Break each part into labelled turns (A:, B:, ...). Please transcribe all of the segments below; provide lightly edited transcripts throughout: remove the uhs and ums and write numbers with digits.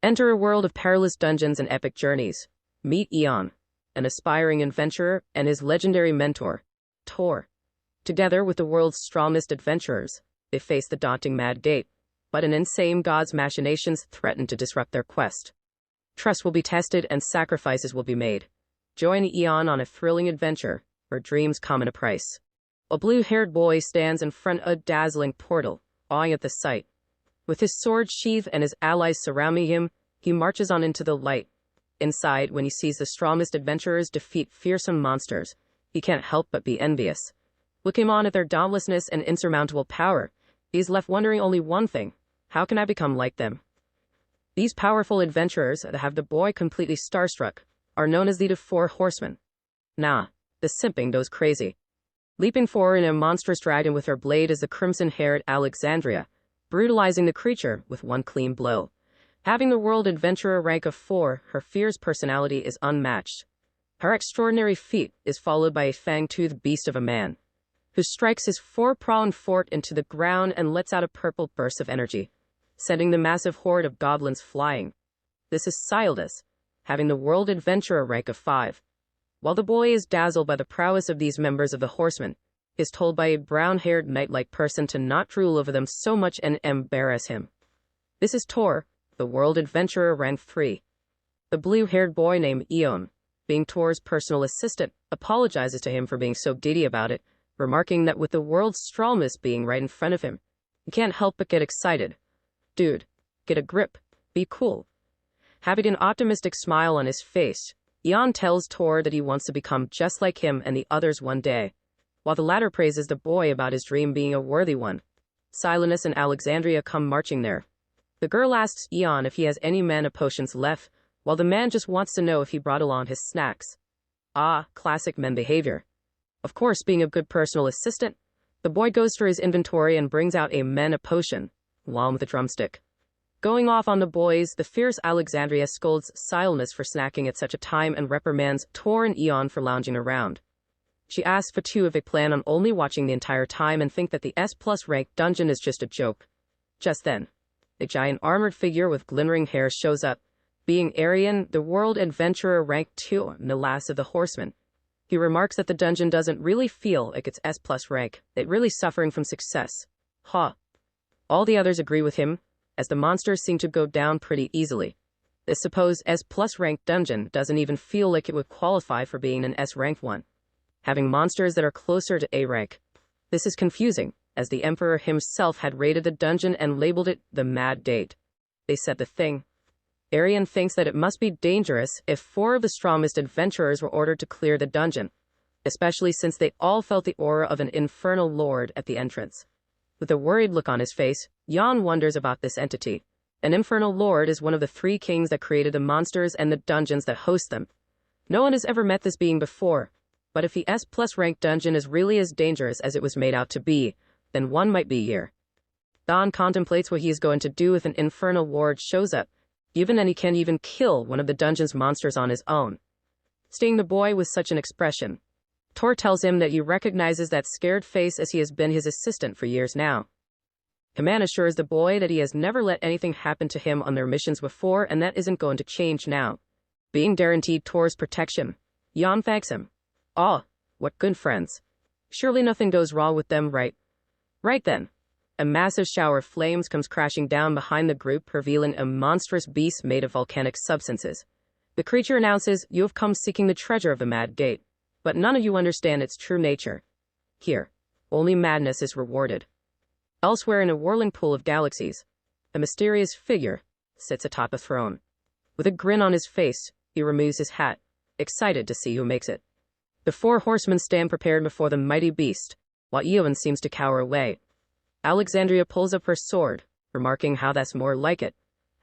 A: Enter a world of perilous dungeons and epic journeys. Meet Eon, an aspiring adventurer, and his legendary mentor, Tor. Together with the world's strongest adventurers, they face the daunting Mad Gate, but an insane god's machinations threaten to disrupt their quest. Trust will be tested and sacrifices will be made. Join Eon on a thrilling adventure, where dreams come at a price. A blue-haired boy stands in front of a dazzling portal, awing at the sight. With his sword sheathed and his allies surrounding him, he marches on into the light. Inside, when he sees the strongest adventurers defeat fearsome monsters, he can't help but be envious. Looking on at their dauntlessness and insurmountable power, he's left wondering only one thing: how can I become like them? These powerful adventurers that have the boy completely starstruck are known as the Four Horsemen. Nah, the simping goes crazy. Leaping forward in a monstrous dragon with her blade is the crimson-haired Alexandria, brutalizing the creature with one clean blow. Having the world adventurer rank of 4, her fierce personality is unmatched. Her extraordinary feat is followed by a fang-toothed beast of a man, who strikes his 4-pronged fort into the ground and lets out a purple burst of energy, sending the massive horde of goblins flying. This is Sildus, having the world adventurer rank of 5. While the boy is dazzled by the prowess of these members of the Horsemen, he is told by a brown-haired knight-like person to not drool over them so much and embarrass him. This is Tor, the world adventurer rank 3. The blue-haired boy named Eon, being Tor's personal assistant, apologizes to him for being so giddy about it, remarking that with the world's strongest being right in front of him, he can't help but get excited. Dude, get a grip, be cool. Having an optimistic smile on his face, Eon tells Tor that he wants to become just like him and the others one day, while the latter praises the boy about his dream being a worthy one. Silenus and Alexandria come marching there. The girl asks Eon if he has any mana potions left, while the man just wants to know if he brought along his snacks. Ah, classic men behavior. Of course, being a good personal assistant, the boy goes through his inventory and brings out a mana potion, along with a drumstick. Going off on the boys, the fierce Alexandria scolds Silenus for snacking at such a time and reprimands Tor and Eon for lounging around. She asks for two if they plan on only watching the entire time and think that the S+ rank dungeon is just a joke. Just then, a giant armored figure with glimmering hair shows up, being Arian, the world adventurer rank 2, and the last of the horsemen. He remarks that the dungeon doesn't really feel like it's S+ rank, it's really suffering from success. Ha! All the others agree with him, as the monsters seem to go down pretty easily. This supposed S+ rank dungeon doesn't even feel like it would qualify for being an S rank one, having monsters that are closer to A rank. This is confusing, as the Emperor himself had raided the dungeon and labeled it the Mad Gate. They said the thing. Arian thinks that it must be dangerous if 4 of the strongest adventurers were ordered to clear the dungeon, especially since they all felt the aura of an infernal lord at the entrance. With a worried look on his face, Jan wonders about this entity. An infernal lord is one of the 3 kings that created the monsters and the dungeons that host them. No one has ever met this being before, but if the S+ rank dungeon is really as dangerous as it was made out to be, then one might be here. Don contemplates what he is going to do if an infernal lord shows up, even and he can even kill one of the dungeon's monsters on his own. Seeing the boy with such an expression, Tor tells him that he recognizes that scared face as he has been his assistant for years now. The man assures the boy that he has never let anything happen to him on their missions before and that isn't going to change now. Being guaranteed Tor's protection, Jan thanks him. Ah, what good friends. Surely nothing goes wrong with them, right? Right then. A massive shower of flames comes crashing down behind the group, revealing a monstrous beast made of volcanic substances. The creature announces, "You have come seeking the treasure of the Mad Gate, but none of you understand its true nature. Here, only madness is rewarded." Elsewhere in a whirling pool of galaxies, a mysterious figure sits atop a throne. With a grin on his face, he removes his hat, excited to see who makes it. The 4 horsemen stand prepared before the mighty beast, while Eowyn seems to cower away. Alexandria pulls up her sword, remarking how that's more like it.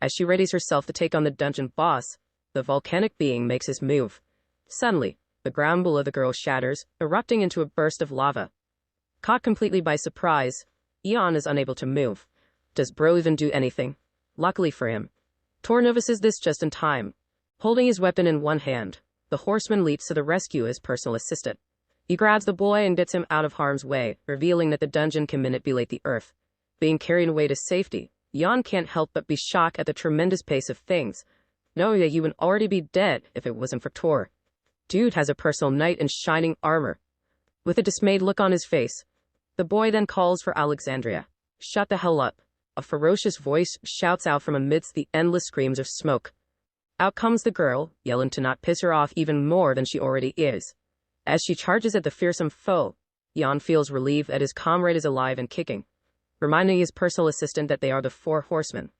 A: As she readies herself to take on the dungeon boss, the volcanic being makes his move. Suddenly, the ground below the girl shatters, erupting into a burst of lava. Caught completely by surprise, Eon is unable to move. Does Bro even do anything? Luckily for him, Tor notices this just in time. Holding his weapon in one hand, the horseman leaps to the rescue as personal assistant. He grabs the boy and gets him out of harm's way, revealing that the dungeon can manipulate the earth. Being carried away to safety, Jan can't help but be shocked at the tremendous pace of things. No, that you would already be dead if it wasn't for Tor. Dude has a personal knight in shining armor. With a dismayed look on his face, the boy then calls for Alexandria. Shut the hell up. A ferocious voice shouts out from amidst the endless screams of smoke. Out comes the girl, yelling to not piss her off even more than she already is. As she charges at the fearsome foe, Jan feels relieved that his comrade is alive and kicking, reminding his personal assistant that they are the four horsemen.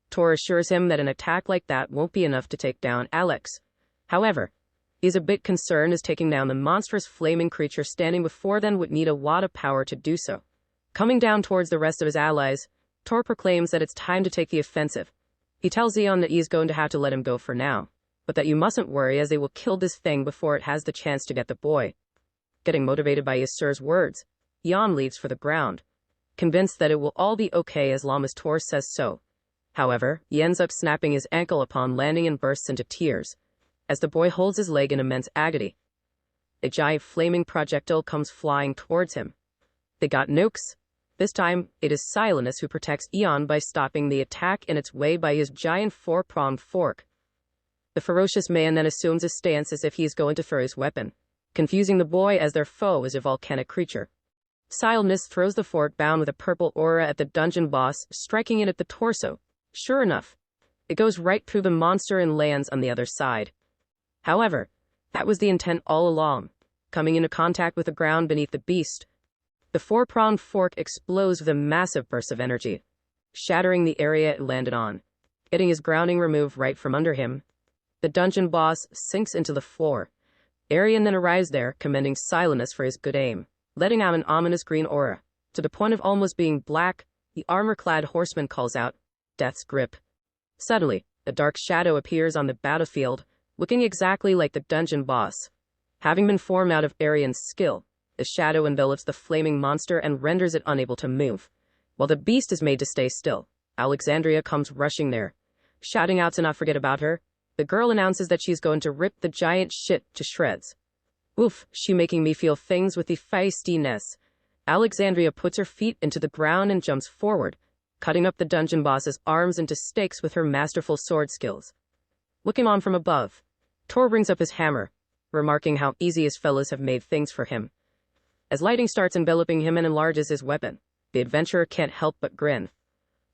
A: Tor assures him that an attack like that won't be enough to take down Alex. However, he is a bit concerned as taking down the monstrous flaming creature standing before them would need a lot of power to do so. Coming down towards the rest of his allies, Tor proclaims that it's time to take the offensive. He tells Jan that he is going to have to let him go for now, but that you mustn't worry as they will kill this thing before it has the chance to get the boy. Getting motivated by his sir's words, Jan leaves for the ground, convinced that it will all be okay as long as Tor says so. However, he ends up snapping his ankle upon landing and bursts into tears, as the boy holds his leg in immense agony. A giant flaming projectile comes flying towards him. They got nukes. This time, it is Silenus who protects Jan by stopping the attack in its way by his giant four-pronged fork. The ferocious man then assumes a stance as if he is going to throw his weapon, confusing the boy as their foe is a volcanic creature. Silenus throws the fork bound with a purple aura at the dungeon boss, striking it at the torso. Sure enough, it goes right through the monster and lands on the other side. However, that was the intent all along, coming into contact with the ground beneath the beast. The four-pronged fork explodes with a massive burst of energy, shattering the area it landed on, getting his grounding removed right from under him. The dungeon boss sinks into the floor. Arian then arrives there, commending Silenus for his good aim, letting out an ominous green aura. To the point of almost being black, the armor-clad horseman calls out, "Death's grip." Suddenly, a dark shadow appears on the battlefield, looking exactly like the dungeon boss. Having been formed out of Arian's skill, the shadow envelops the flaming monster and renders it unable to move. While the beast is made to stay still, Alexandria comes rushing there. Shouting out to not forget about her, the girl announces that she's going to rip the giant shit to shreds. Oof, she making me feel things with the feistiness. Alexandria puts her feet into the ground and jumps forward, cutting up the dungeon boss's arms into stakes with her masterful sword skills. Looking on from above, Tor brings up his hammer, remarking how easy his fellows have made things for him. As lighting starts enveloping him and enlarges his weapon, the adventurer can't help but grin.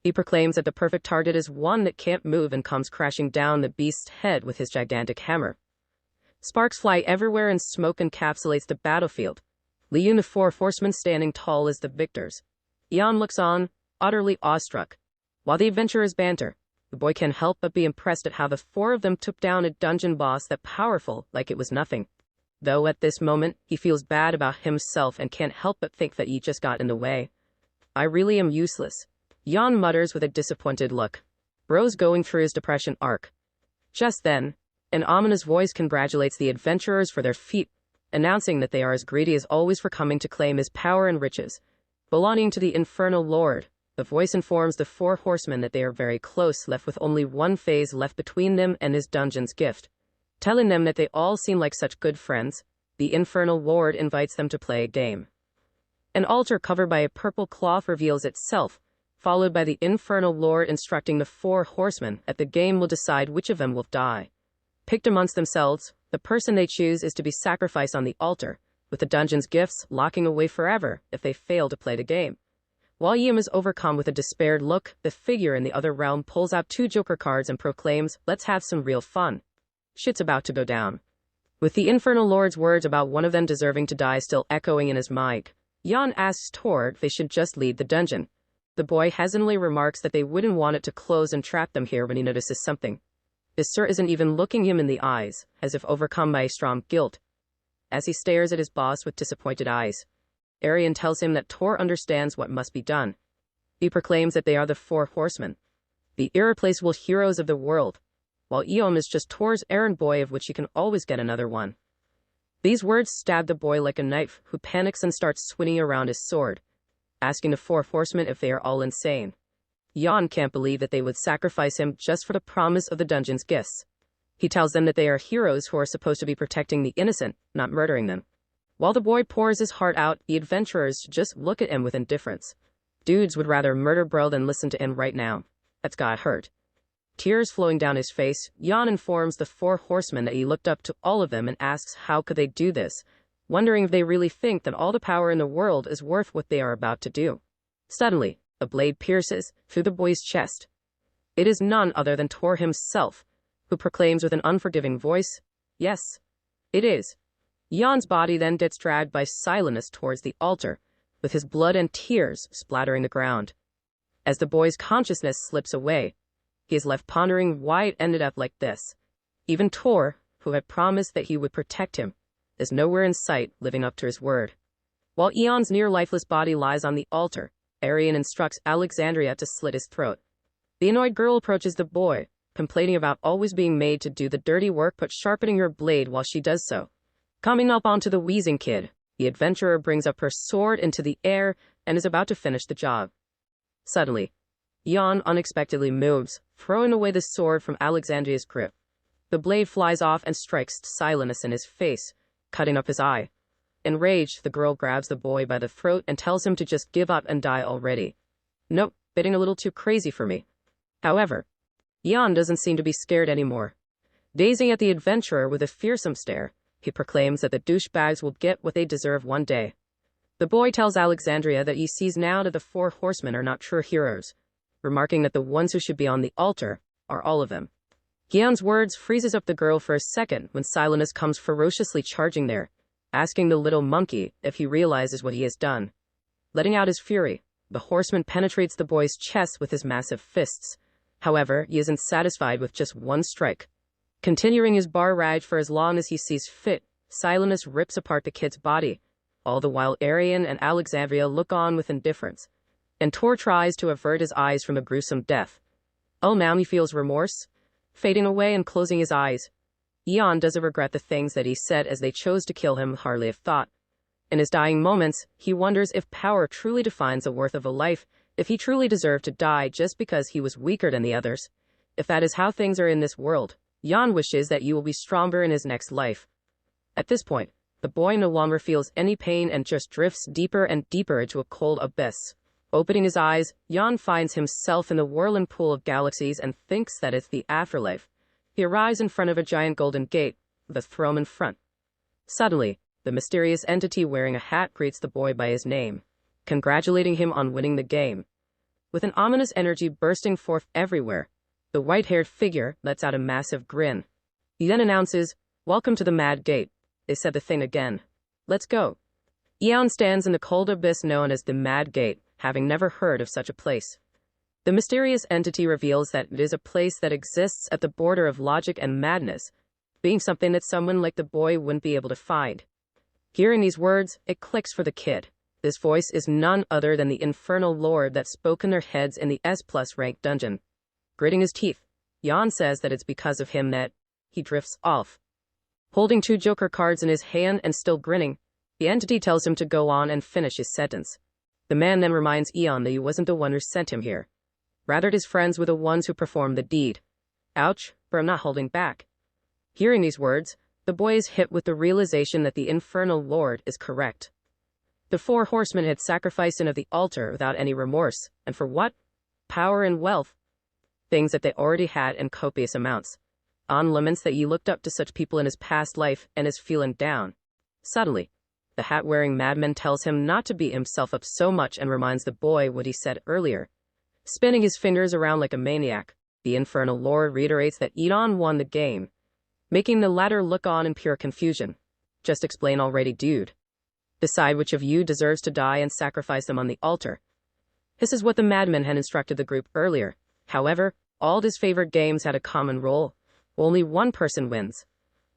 A: He proclaims that the perfect target is one that can't move and comes crashing down the beast's head with his gigantic hammer. Sparks fly everywhere and smoke encapsulates the battlefield, leaving the four horsemen standing tall as the victors. Jan looks on, utterly awestruck. While the adventurers banter, the boy can't help but be impressed at how the four of them took down a dungeon boss that powerful like it was nothing. Though at this moment, he feels bad about himself and can't help but think that he just got in the way. I really am useless, Jan mutters with a disappointed look. Bro's going through his depression arc. Just then, an ominous voice congratulates the adventurers for their feat, announcing that they are as greedy as always for coming to claim his power and riches. Belonging to the Infernal Lord, the voice informs the four horsemen that they are very close, left with only one phase left between them and his dungeon's gift. Telling them that they all seem like such good friends, the Infernal Lord invites them to play a game. An altar covered by a purple cloth reveals itself, followed by the Infernal Lord instructing the four horsemen that the game will decide which of them will die. Picked amongst themselves, the person they choose is to be sacrificed on the altar, with the dungeon's gifts locking away forever if they fail to play the game. While Yim is overcome with a despaired look, the figure in the other realm pulls out two joker cards and proclaims, "Let's have some real fun. Shit's about to go down." With the Infernal Lord's words about one of them deserving to die still echoing in his mic, Jan asks Tor if they should just leave the dungeon. The boy hesitantly remarks that they wouldn't want it to close and trap them here when he notices something. His sir isn't even looking him in the eyes, as if overcome by a strong guilt. As he stares at his boss with disappointed eyes, Arian tells him that Tor understands what must be done. He proclaims that they are the four horsemen, the irreplaceable heroes of the world, while Eom is just Tor's errand boy of which he can always get another one. These words stab the boy like a knife, who panics and starts swinging around his sword, asking the four horsemen if they are all insane. Jan can't believe that they would sacrifice him just for the promise of the dungeon's gifts. He tells them that they are heroes who are supposed to be protecting the innocent, not murdering them. While the boy pours his heart out, the adventurers just look at him with indifference. Dudes would rather murder bro than listen to him right now. That's got hurt. Tears flowing down his face, Jan informs the four horsemen that he looked up to all of them and asks how could they do this, wondering if they really think that all the power in the world is worth what they are about to do. Suddenly, a blade pierces through the boy's chest. It is none other than Tor himself, who proclaims with an unforgiving voice, "Yes, it is." Jan's body then gets dragged by Silenus towards the altar, with his blood and tears splattering the ground. As the boy's consciousness slips away, he is left pondering why it ended up like this. Even Tor, who had promised that he would protect him, is nowhere in sight, living up to his word. While Eon's near-lifeless body lies on the altar, Arian instructs Alexandria to slit his throat. The annoyed girl approaches the boy, complaining about always being made to do the dirty work but sharpening her blade while she does so. Coming up onto the wheezing kid, the adventurer brings up her sword into the air and is about to finish the job. Suddenly, Eon unexpectedly moves, throwing away the sword from Alexandria's grip. The blade flies off and strikes Silenus in his face, cutting up his eye. Enraged, the girl grabs the boy by the throat and tells him to just give up and die already. Nope, getting a little too crazy for me. However, Eon doesn't seem to be scared anymore. Gazing at the adventurer with a fearsome stare, he proclaims that the douchebags will get what they deserve one day. The boy tells Alexandria that he sees now that the four horsemen are not true heroes, remarking that the ones who should be on the altar are all of them. Eon's words freezes up the girl for a second when Silenus comes ferociously charging there, asking the little monkey if he realizes what he has done. Letting out his fury, the horseman penetrates the boy's chest with his massive fists. However, he isn't satisfied with just one strike. Continuing his bar ride for as long as he sees fit, Silenus rips apart the kid's body, all the while Arian and Alexandria look on with indifference, and Tor tries to avert his eyes from a gruesome death. Oh, now he feels remorse, fading away and closing his eyes. Eon doesn't regret the things that he said as they chose to kill him, hardly a thought. In his dying moments, he wonders if power truly defines the worth of a life, if he truly deserved to die just because he was weaker than the others. If that is how things are in this world, Eon wishes that you will be stronger in his next life. At this point, the boy no longer feels any pain and just drifts deeper and deeper into a cold abyss. Opening his eyes, Eon finds himself in the whirling pool of galaxies and thinks that it's the afterlife. He arrives in front of a giant golden gate, with a throne in front. Suddenly, the mysterious entity wearing a hat greets the boy by his name, congratulating him on winning the game. With an ominous energy bursting forth everywhere, the white-haired figure lets out a massive grin. He then announces, "Welcome to the Mad Gate." They said the thing again. "Let's go." Eon stands in the cold abyss known as the Mad Gate, having never heard of such a place. The mysterious entity reveals that it is a place that exists at the border of logic and madness, being something that someone like the boy wouldn't be able to find. Hearing these words, it clicks for the kid. This voice is none other than the infernal lord that spoke in their heads in the S+ rank dungeon. Gritting his teeth, Jan says that it's because of him that he drifts off. Holding 2 joker cards in his hand and still grinning, the entity tells him to go on and finish his sentence. The man then reminds Eon that he wasn't the one who sent him here. Rather, his friends were the ones who performed the deed. Ouch, but I'm not holding back. Hearing these words, the boy is hit with the realization that the infernal lord is correct. The 4 horsemen had sacrificed him of the altar without any remorse, and for what? Power and wealth. Things that they already had in copious amounts. On laments that he looked up to such people in his past life and is feeling down. Suddenly, the hat-wearing madman tells him not to beat himself up so much and reminds the boy what he said earlier. Spinning his fingers around like a maniac, the infernal lord reiterates that Eon won the game, making the latter look on in pure confusion. Just explain already, dude. Decide which of you deserves to die and sacrifice them on the altar. This is what the madman had instructed the group earlier. However, all his favorite games had a common rule. Only one person wins.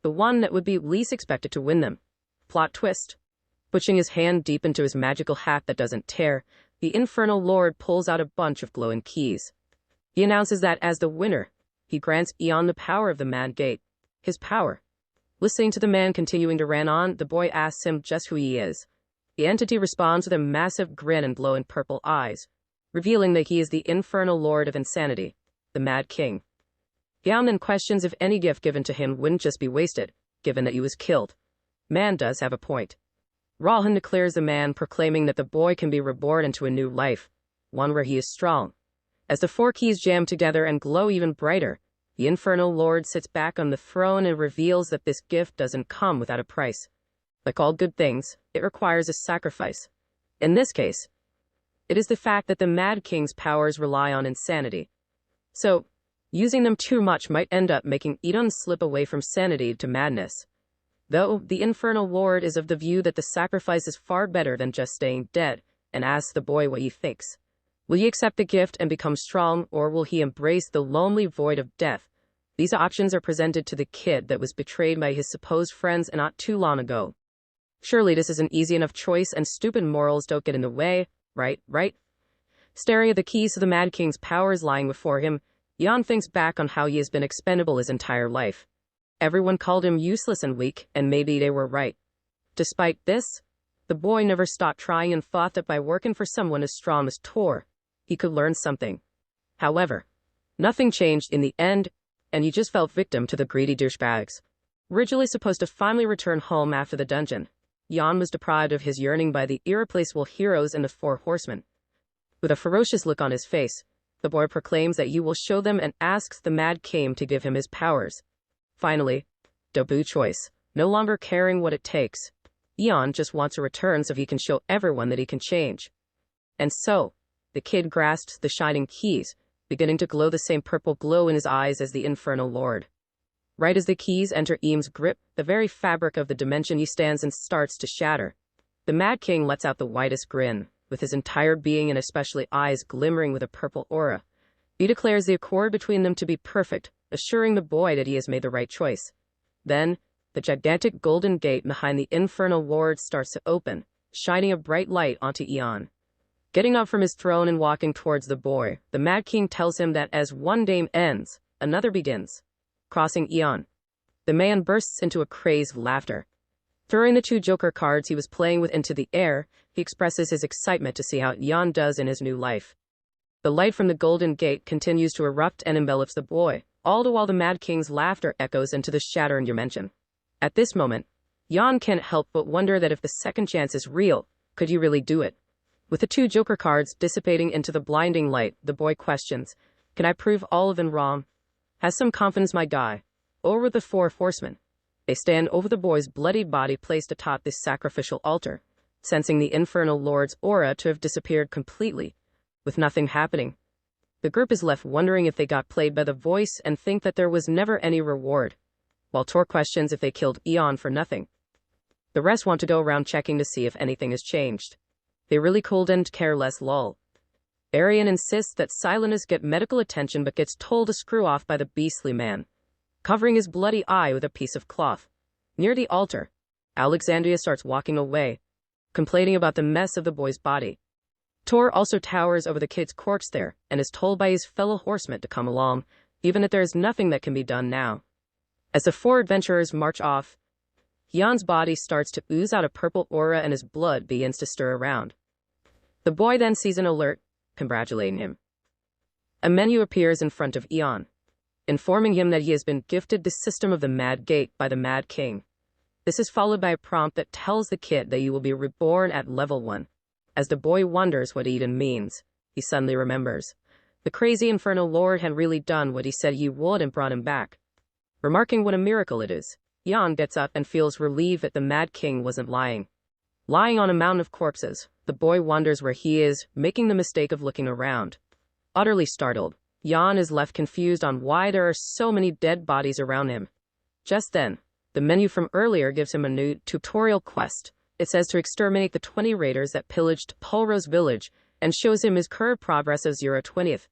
A: The one that would be least expected to win them. Plot twist. Pushing his hand deep into his magical hat that doesn't tear, the infernal lord pulls out a bunch of glowing keys. He announces that as the winner, he grants Eon the power of the Mad Gate. His power. Listening to the man continuing to rant on, the boy asks him just who he is. The entity responds with a massive grin and glowing purple eyes, revealing that he is the infernal lord of insanity, the Mad King. Eon then questions if any gift given to him wouldn't just be wasted, given that he was killed. Man does have a point. Ralhan declares the man, proclaiming that the boy can be reborn into a new life, one where he is strong, As the four keys jam together and glow even brighter, the infernal lord sits back on the throne and reveals that this gift doesn't come without a price. Like all good things, it requires a sacrifice. In this case, it is the fact that the Mad King's powers rely on insanity. So, using them too much might end up making Idun slip away from sanity to madness. Though, the infernal lord is of the view that the sacrifice is far better than just staying dead, and asks the boy what he thinks. Will he accept the gift and become strong, or will he embrace the lonely void of death? These options are presented to the kid that was betrayed by his supposed friends not too long ago. Surely this is an easy enough choice and stupid morals don't get in the way, right? Staring at the keys to the Mad King's powers lying before him, Jan thinks back on how he has been expendable his entire life. Everyone called him useless and weak, and maybe they were right. Despite this, the boy never stopped trying and thought that by working for someone as strong as Tor, he could learn something. However, nothing changed in the end, and he just fell victim to the greedy douchebags. Originally supposed to finally return home after the dungeon, Jan was deprived of his yearning by the irreplaceable heroes and the four horsemen. With a ferocious look on his face, the boy proclaims that he will show them and asks the Mad King to give him his powers. Finally, Dobu choice, no longer caring what it takes, Jan just wants a return so he can show everyone that he can change. And so, the kid grasps the shining keys, beginning to glow the same purple glow in his eyes as the infernal lord. Right as the keys enter Eam's grip, the very fabric of the dimension he stands in starts to shatter. The Mad King lets out the widest grin, with his entire being and especially eyes glimmering with a purple aura. He declares the accord between them to be perfect, assuring the boy that he has made the right choice. Then, the gigantic golden gate behind the infernal lord starts to open, shining a bright light onto Eon. Getting up from his throne and walking towards the boy, the Mad King tells him that as one day ends, another begins. Crossing Eon, the man bursts into a crazed laughter. Throwing the 2 Joker cards he was playing with into the air, he expresses his excitement to see how Eon does in his new life. The light from the golden gate continues to erupt and envelops the boy, all the while the Mad King's laughter echoes into the shattered dimension. At this moment, Jan can't help but wonder that if the second chance is real, could he really do it? With the 2 Joker cards dissipating into the blinding light, the boy questions, "Can I prove all of them wrong? Has some confidence, my guy." Over the 4 horsemen. They stand over the boy's bloodied body placed atop this sacrificial altar, sensing the infernal lord's aura to have disappeared completely, with nothing happening. The group is left wondering if they got played by the voice and think that there was never any reward, while Tor questions if they killed Eon for nothing. The rest want to go around checking to see if anything has changed. They really couldn't care less, lol. Arian insists that Silenus get medical attention but gets told to screw off by the beastly man, covering his bloody eye with a piece of cloth. Near the altar, Alexandria starts walking away, complaining about the mess of the boy's body. Tor also towers over the kid's corpse there, and is told by his fellow horsemen to come along, even if there is nothing that can be done now. As the 4 adventurers march off, Jan's body starts to ooze out a purple aura and his blood begins to stir around. The boy then sees an alert, congratulating him. A menu appears in front of Eon, informing him that he has been gifted the system of the Mad Gate by the Mad King. This is followed by a prompt that tells the kid that he will be reborn at level 1. As the boy wonders what Eden means, he suddenly remembers. The crazy infernal lord had really done what he said he would and brought him back. Remarking what a miracle it is, Jan gets up and feels relieved that the Mad King wasn't lying. Lying on a mountain of corpses, the boy wonders where he is, making the mistake of looking around. Utterly startled, Jan is left confused on why there are so many dead bodies around him. Just then, the menu from earlier gives him a new tutorial quest. It says to exterminate the 20 raiders that pillaged Pulrose village, and shows him his current progress of 0/20th.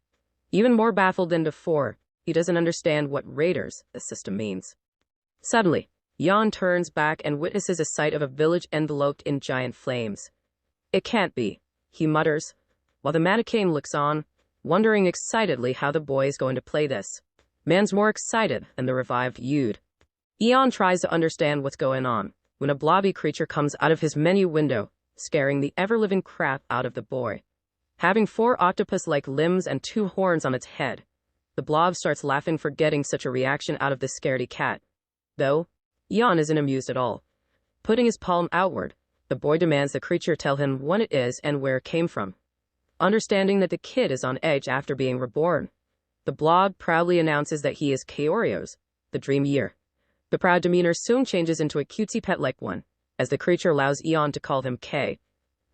A: Even more baffled than before, he doesn't understand what raiders the system means. Suddenly, Jan turns back and witnesses a sight of a village enveloped in giant flames. "It can't be," he mutters, while the mannequin looks on, wondering excitedly how the boy is going to play this. Man's more excited than the revived Yude. Eon tries to understand what's going on, when a blobby creature comes out of his menu window, scaring the ever-living crap out of the boy. Having 4 octopus-like limbs and 2 horns on its head, the blob starts laughing for getting such a reaction out of the scaredy cat. Though, Eon isn't amused at all. Putting his palm outward, the boy demands the creature tell him what it is and where it came from. understanding that the kid is on edge after being reborn. The blog proudly announces that he is Kaorio's, the dream year. The proud demeanor soon changes into a cutesy pet-like one, as the creature allows Eon to call him K,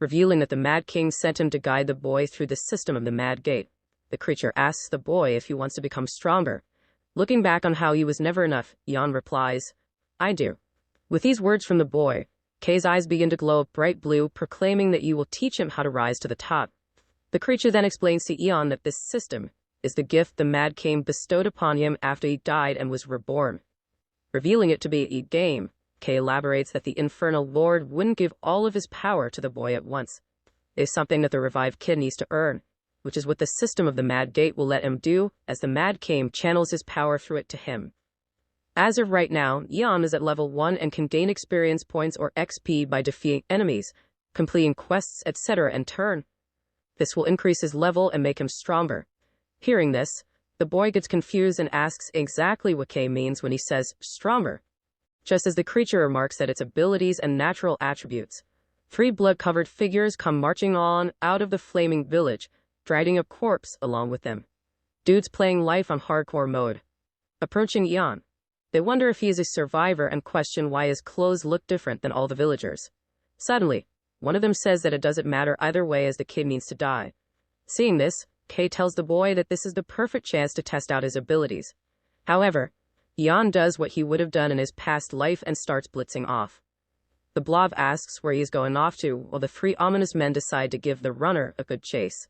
A: revealing that the Mad King sent him to guide the boy through the system of the Mad Gate. The creature asks the boy if he wants to become stronger. Looking back on how he was never enough, Eon replies, "I do." With these words from the boy, K's eyes begin to glow bright blue, proclaiming that you will teach him how to rise to the top. The creature then explains to Eon that this system is the gift the Mad King bestowed upon him after he died and was reborn. Revealing it to be a game, K elaborates that the Infernal Lord wouldn't give all of his power to the boy at once. It is something that the revived kid needs to earn, which is what the system of the Mad Gate will let him do, as the Mad King channels his power through it to him. As of right now, Eon is at level 1 and can gain experience points or XP by defeating enemies, completing quests, etc. in turn. This will increase his level and make him stronger. Hearing this, the boy gets confused and asks exactly what K means when he says stronger. Just as the creature remarks at its abilities and natural attributes, 3 blood-covered figures come marching on out of the flaming village, dragging a corpse along with them. Dudes playing life on hardcore mode. Approaching Eon, they wonder if he is a survivor and question why his clothes look different than all the villagers. Suddenly, one of them says that it doesn't matter either way as the kid means to die. Seeing this, K tells the boy that this is the perfect chance to test out his abilities. However, Eon does what he would have done in his past life and starts blitzing off. The blob asks where he is going off to, while the 3 ominous men decide to give the runner a good chase.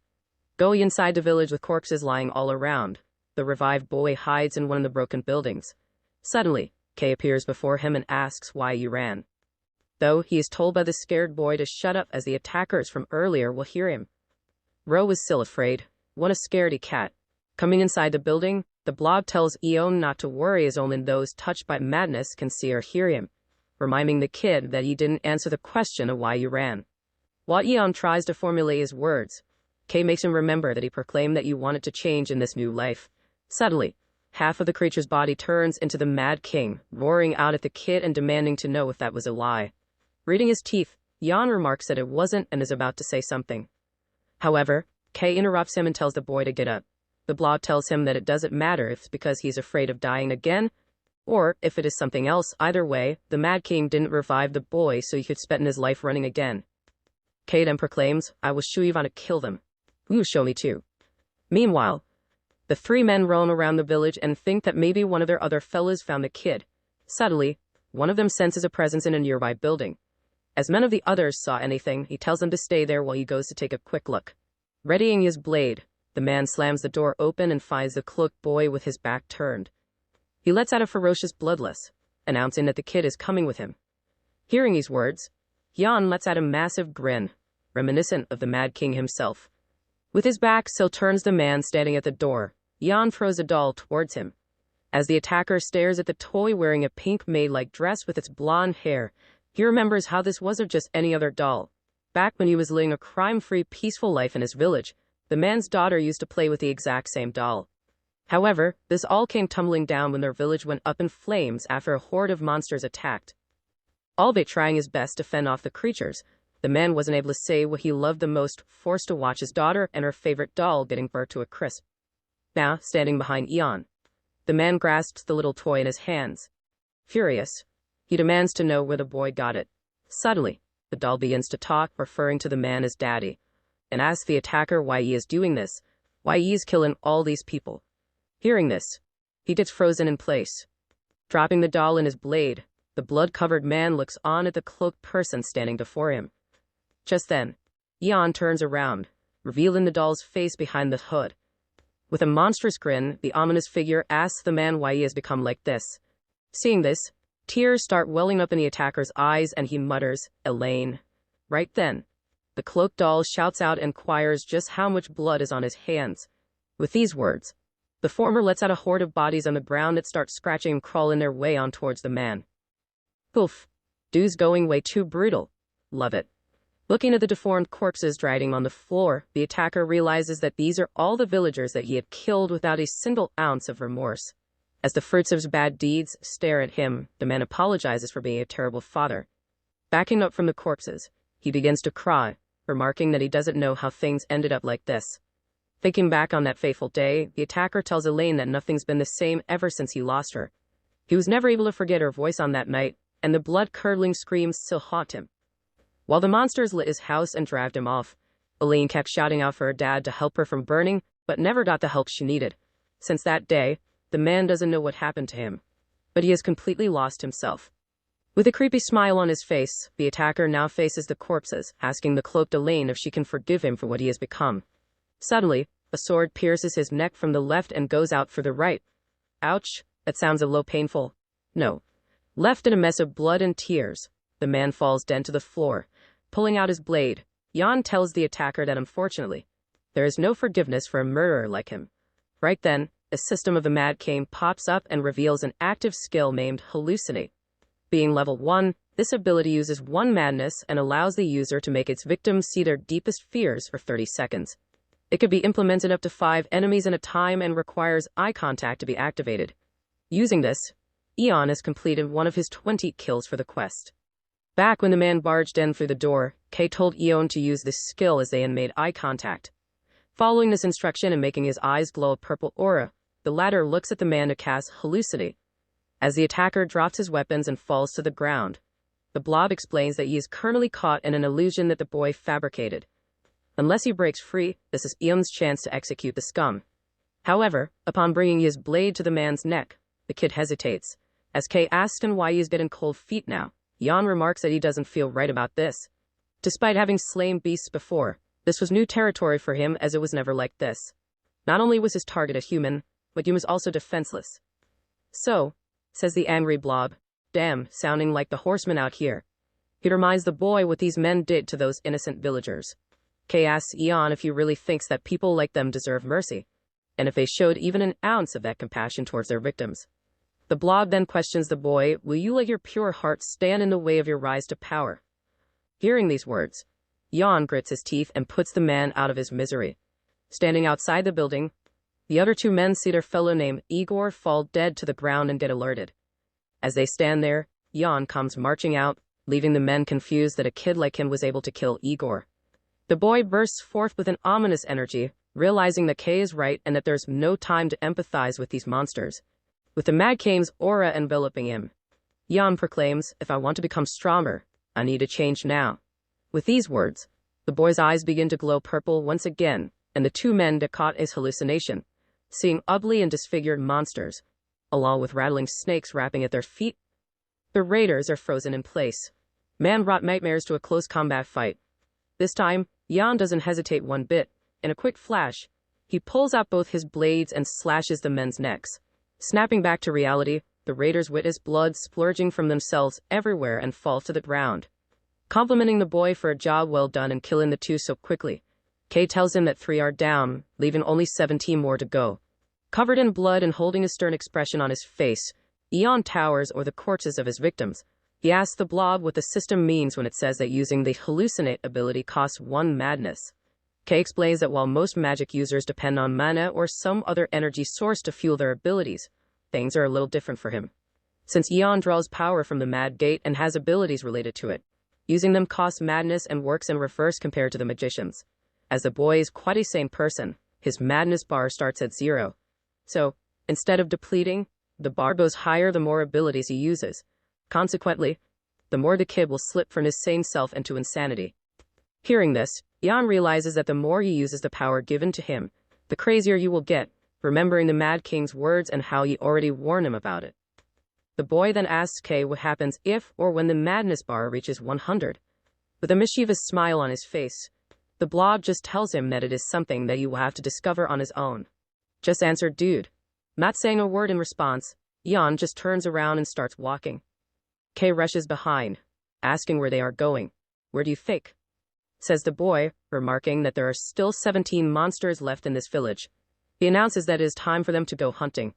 A: Going inside the village with corpses lying all around, the revived boy hides in one of the broken buildings. Suddenly, K appears before him and asks why you ran. Though he is told by the scared boy to shut up as the attackers from earlier will hear him. Ro is still afraid, what a scaredy cat. Coming inside the building, the blob tells Eon not to worry as only those touched by madness can see or hear him, reminding the kid that he didn't answer the question of why you ran. While Eon tries to formulate his words, K makes him remember that he proclaimed that you wanted to change in this new life. Suddenly, half of the creature's body turns into the Mad King, roaring out at the kid and demanding to know if that was a lie. Reading his teeth, Eon remarks that it wasn't and is about to say something. However, K interrupts him and tells the boy to get up. The blob tells him that it doesn't matter if it's because he's afraid of dying again, or if it is something else. Either way, the Mad King didn't revive the boy so he could spend his life running again. K then proclaims, "I will show you how to kill them. You show me too." Meanwhile, the 3 men roam around the village and think that maybe one of their other fellas found the kid. Suddenly, one of them senses a presence in a nearby building. As none of the others saw anything, he tells them to stay there while he goes to take a quick look. Readying his blade, the man slams the door open and finds the cloaked boy with his back turned. He lets out a ferocious bloodlust, announcing that the kid is coming with him. Hearing these words, Eon lets out a massive grin, reminiscent of the Mad King himself. With his back still turns the man standing at the door, Eon throws a doll towards him. As the attacker stares at the toy wearing a pink maid-like dress with its blonde hair, he remembers how this wasn't just any other doll. Back when he was living a crime-free, peaceful life in his village, the man's daughter used to play with the exact same doll. However, this all came tumbling down when their village went up in flames after a horde of monsters attacked. Albeit trying his best to fend off the creatures, the man wasn't able to say what he loved the most, forced to watch his daughter and her favorite doll getting burnt to a crisp. Now, standing behind Eon, the man grasps the little toy in his hands. Furious, he demands to know where the boy got it. Suddenly, the doll begins to talk, referring to the man as Daddy, and asks the attacker why he is doing this, why he is killing all these people. Hearing this, he gets frozen in place. Dropping the doll in his blade, the blood-covered man looks on at the cloaked person standing before him. Just then, Eon turns around, revealing the doll's face behind the hood. With a monstrous grin, the ominous figure asks the man why he has become like this. Seeing this, tears start welling up in the attacker's eyes and he mutters, "Elaine." Right then, the cloaked doll shouts out and inquires just how much blood is on his hands. With these words, the former lets out a horde of bodies on the ground that start scratching and crawling their way on towards the man. Poof. Dude's going way too brutal. Love it. Looking at the deformed corpses dragging on the floor, the attacker realizes that these are all the villagers that he had killed without a single ounce of remorse. As the fruits of his bad deeds stare at him, the man apologizes for being a terrible father. Backing up from the corpses, he begins to cry, remarking that he doesn't know how things ended up like this. Thinking back on that fateful day, the attacker tells Elaine that nothing's been the same ever since he lost her. He was never able to forget her voice on that night, and the blood-curdling screams still haunt him. While the monsters lit his house and dragged him off, Elaine kept shouting out for her dad to help her from burning, but never got the help she needed. Since that day, the man doesn't know what happened to him, but he has completely lost himself. With a creepy smile on his face, the attacker now faces the corpses, asking the cloaked Elaine if she can forgive him for what he has become. Suddenly, a sword pierces his neck from the left and goes out for the right. Ouch, that sounds a little painful. No. Left in a mess of blood and tears, the man falls dead to the floor. Pulling out his blade, Jan tells the attacker that unfortunately, there is no forgiveness for a murderer like him. Right then, a system of the Mad King pops up and reveals an active skill named Hallucinate. Being level 1, this ability uses one madness and allows the user to make its victims see their deepest fears for 30 seconds. It could be implemented up to 5 enemies at a time and requires eye contact to be activated. Using this, Eon has completed one of his 20 kills for the quest. Back when the man barged in through the door, Kay told Eon to use this skill as they had made eye contact. Following this instruction and making his eyes glow a purple aura, the latter looks at the man to cast Hallucinate. As the attacker drops his weapons and falls to the ground, the blob explains that he is currently caught in an illusion that the boy fabricated. Unless he breaks free, this is Eon's chance to execute the scum. However, upon bringing his blade to the man's neck, the kid hesitates. As Kay asks him why he is getting cold feet now, Jan remarks that he doesn't feel right about this. Despite having slain beasts before, this was new territory for him as it was never like this. Not only was his target a human, but he was also defenseless. So, says the angry blob, damn, sounding like the horseman out here. He reminds the boy what these men did to those innocent villagers. Kay asks Eon if he really thinks that people like them deserve mercy, and if they showed even an ounce of that compassion towards their victims. The blob then questions the boy, will you let your pure heart stand in the way of your rise to power? Hearing these words, Jan grits his teeth and puts the man out of his misery. Standing outside the building, the other 2 men see their fellow named Igor fall dead to the ground and get alerted. As they stand there, Jan comes marching out, leaving the men confused that a kid like him was able to kill Igor. The boy bursts forth with an ominous energy, realizing that Kay is right and that there's no time to empathize with these monsters. With the Mad King's aura enveloping him, Jan proclaims, if I want to become stronger, I need to change now. With these words, the boy's eyes begin to glow purple once again, and the 2 men get caught in his hallucination, seeing ugly and disfigured monsters, along with rattling snakes rapping at their feet. The raiders are frozen in place. Man brought nightmares to a close combat fight. This time, Jan doesn't hesitate one bit. In a quick flash, he pulls out both his blades and slashes the men's necks. Snapping back to reality, the raiders witness blood splurging from themselves everywhere and fall to the ground. Complimenting the boy for a job well done and killing the 2 so quickly, Kay tells him that 3 are down, leaving only 17 more to go. Covered in blood and holding a stern expression on his face, Eon towers over the corpses of his victims. He asks the blob what the system means when it says that using the Hallucinate ability costs 1 madness. Kay explains that while most magic users depend on mana or some other energy source to fuel their abilities, things are a little different for him. Since Eon draws power from the Mad Gate and has abilities related to it, using them costs madness and works in reverse compared to the magicians. As the boy is quite a sane person, his madness bar starts at 0. So, instead of depleting, the bar goes higher the more abilities he uses. Consequently, the more the kid will slip from his sane self into insanity. Hearing this, Jan realizes that the more he uses the power given to him, the crazier you will get, remembering the Mad King's words and how he already warned him about it. The boy then asks Kay what happens if or when the madness bar reaches 100. With a mischievous smile on his face, the blob just tells him that it is something that he will have to discover on his own. Just answered, dude. Not saying a word in response, Jan just turns around and starts walking. Kay rushes behind, asking where they are going. Where do you think? Says the boy, remarking that there are still 17 monsters left in this village. He announces that it is time for them to go hunting.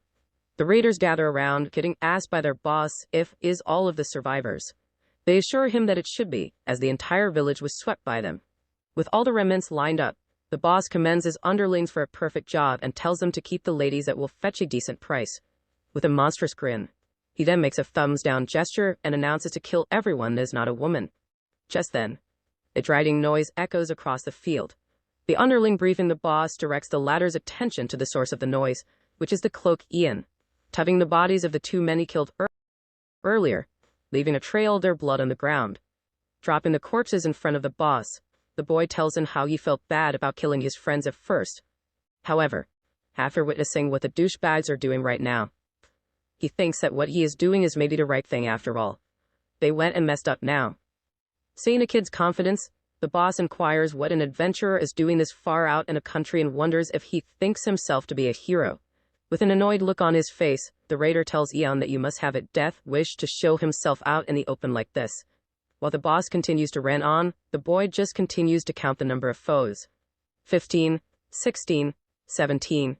A: The raiders gather around, getting asked by their boss if is all of the survivors. They assure him that it should be, as the entire village was swept by them. With all the remnants lined up, the boss commends his underlings for a perfect job and tells them to keep the ladies that will fetch a decent price. With a monstrous grin, he then makes a thumbs down gesture and announces to kill everyone that is not a woman. Just then, A driding noise echoes across the field. The underling briefing the boss directs the latter's attention to the source of the noise, which is the cloak Ian, tubbing the bodies of the two men he killed earlier, leaving a trail of their blood on the ground. Dropping the corpses in front of the boss, the boy tells him how he felt bad about killing his friends at first. However, after witnessing what the douchebags are doing right now, he thinks that what he is doing is maybe the right thing after all. They went and messed up now. Seeing the kid's confidence, the boss inquires what an adventurer is doing this far out in a country and wonders if he thinks himself to be a hero. With an annoyed look on his face, the raider tells Eon that you must have a death wish to show himself out in the open like this. While the boss continues to rant on, the boy just continues to count the number of foes. 15, 16, 17.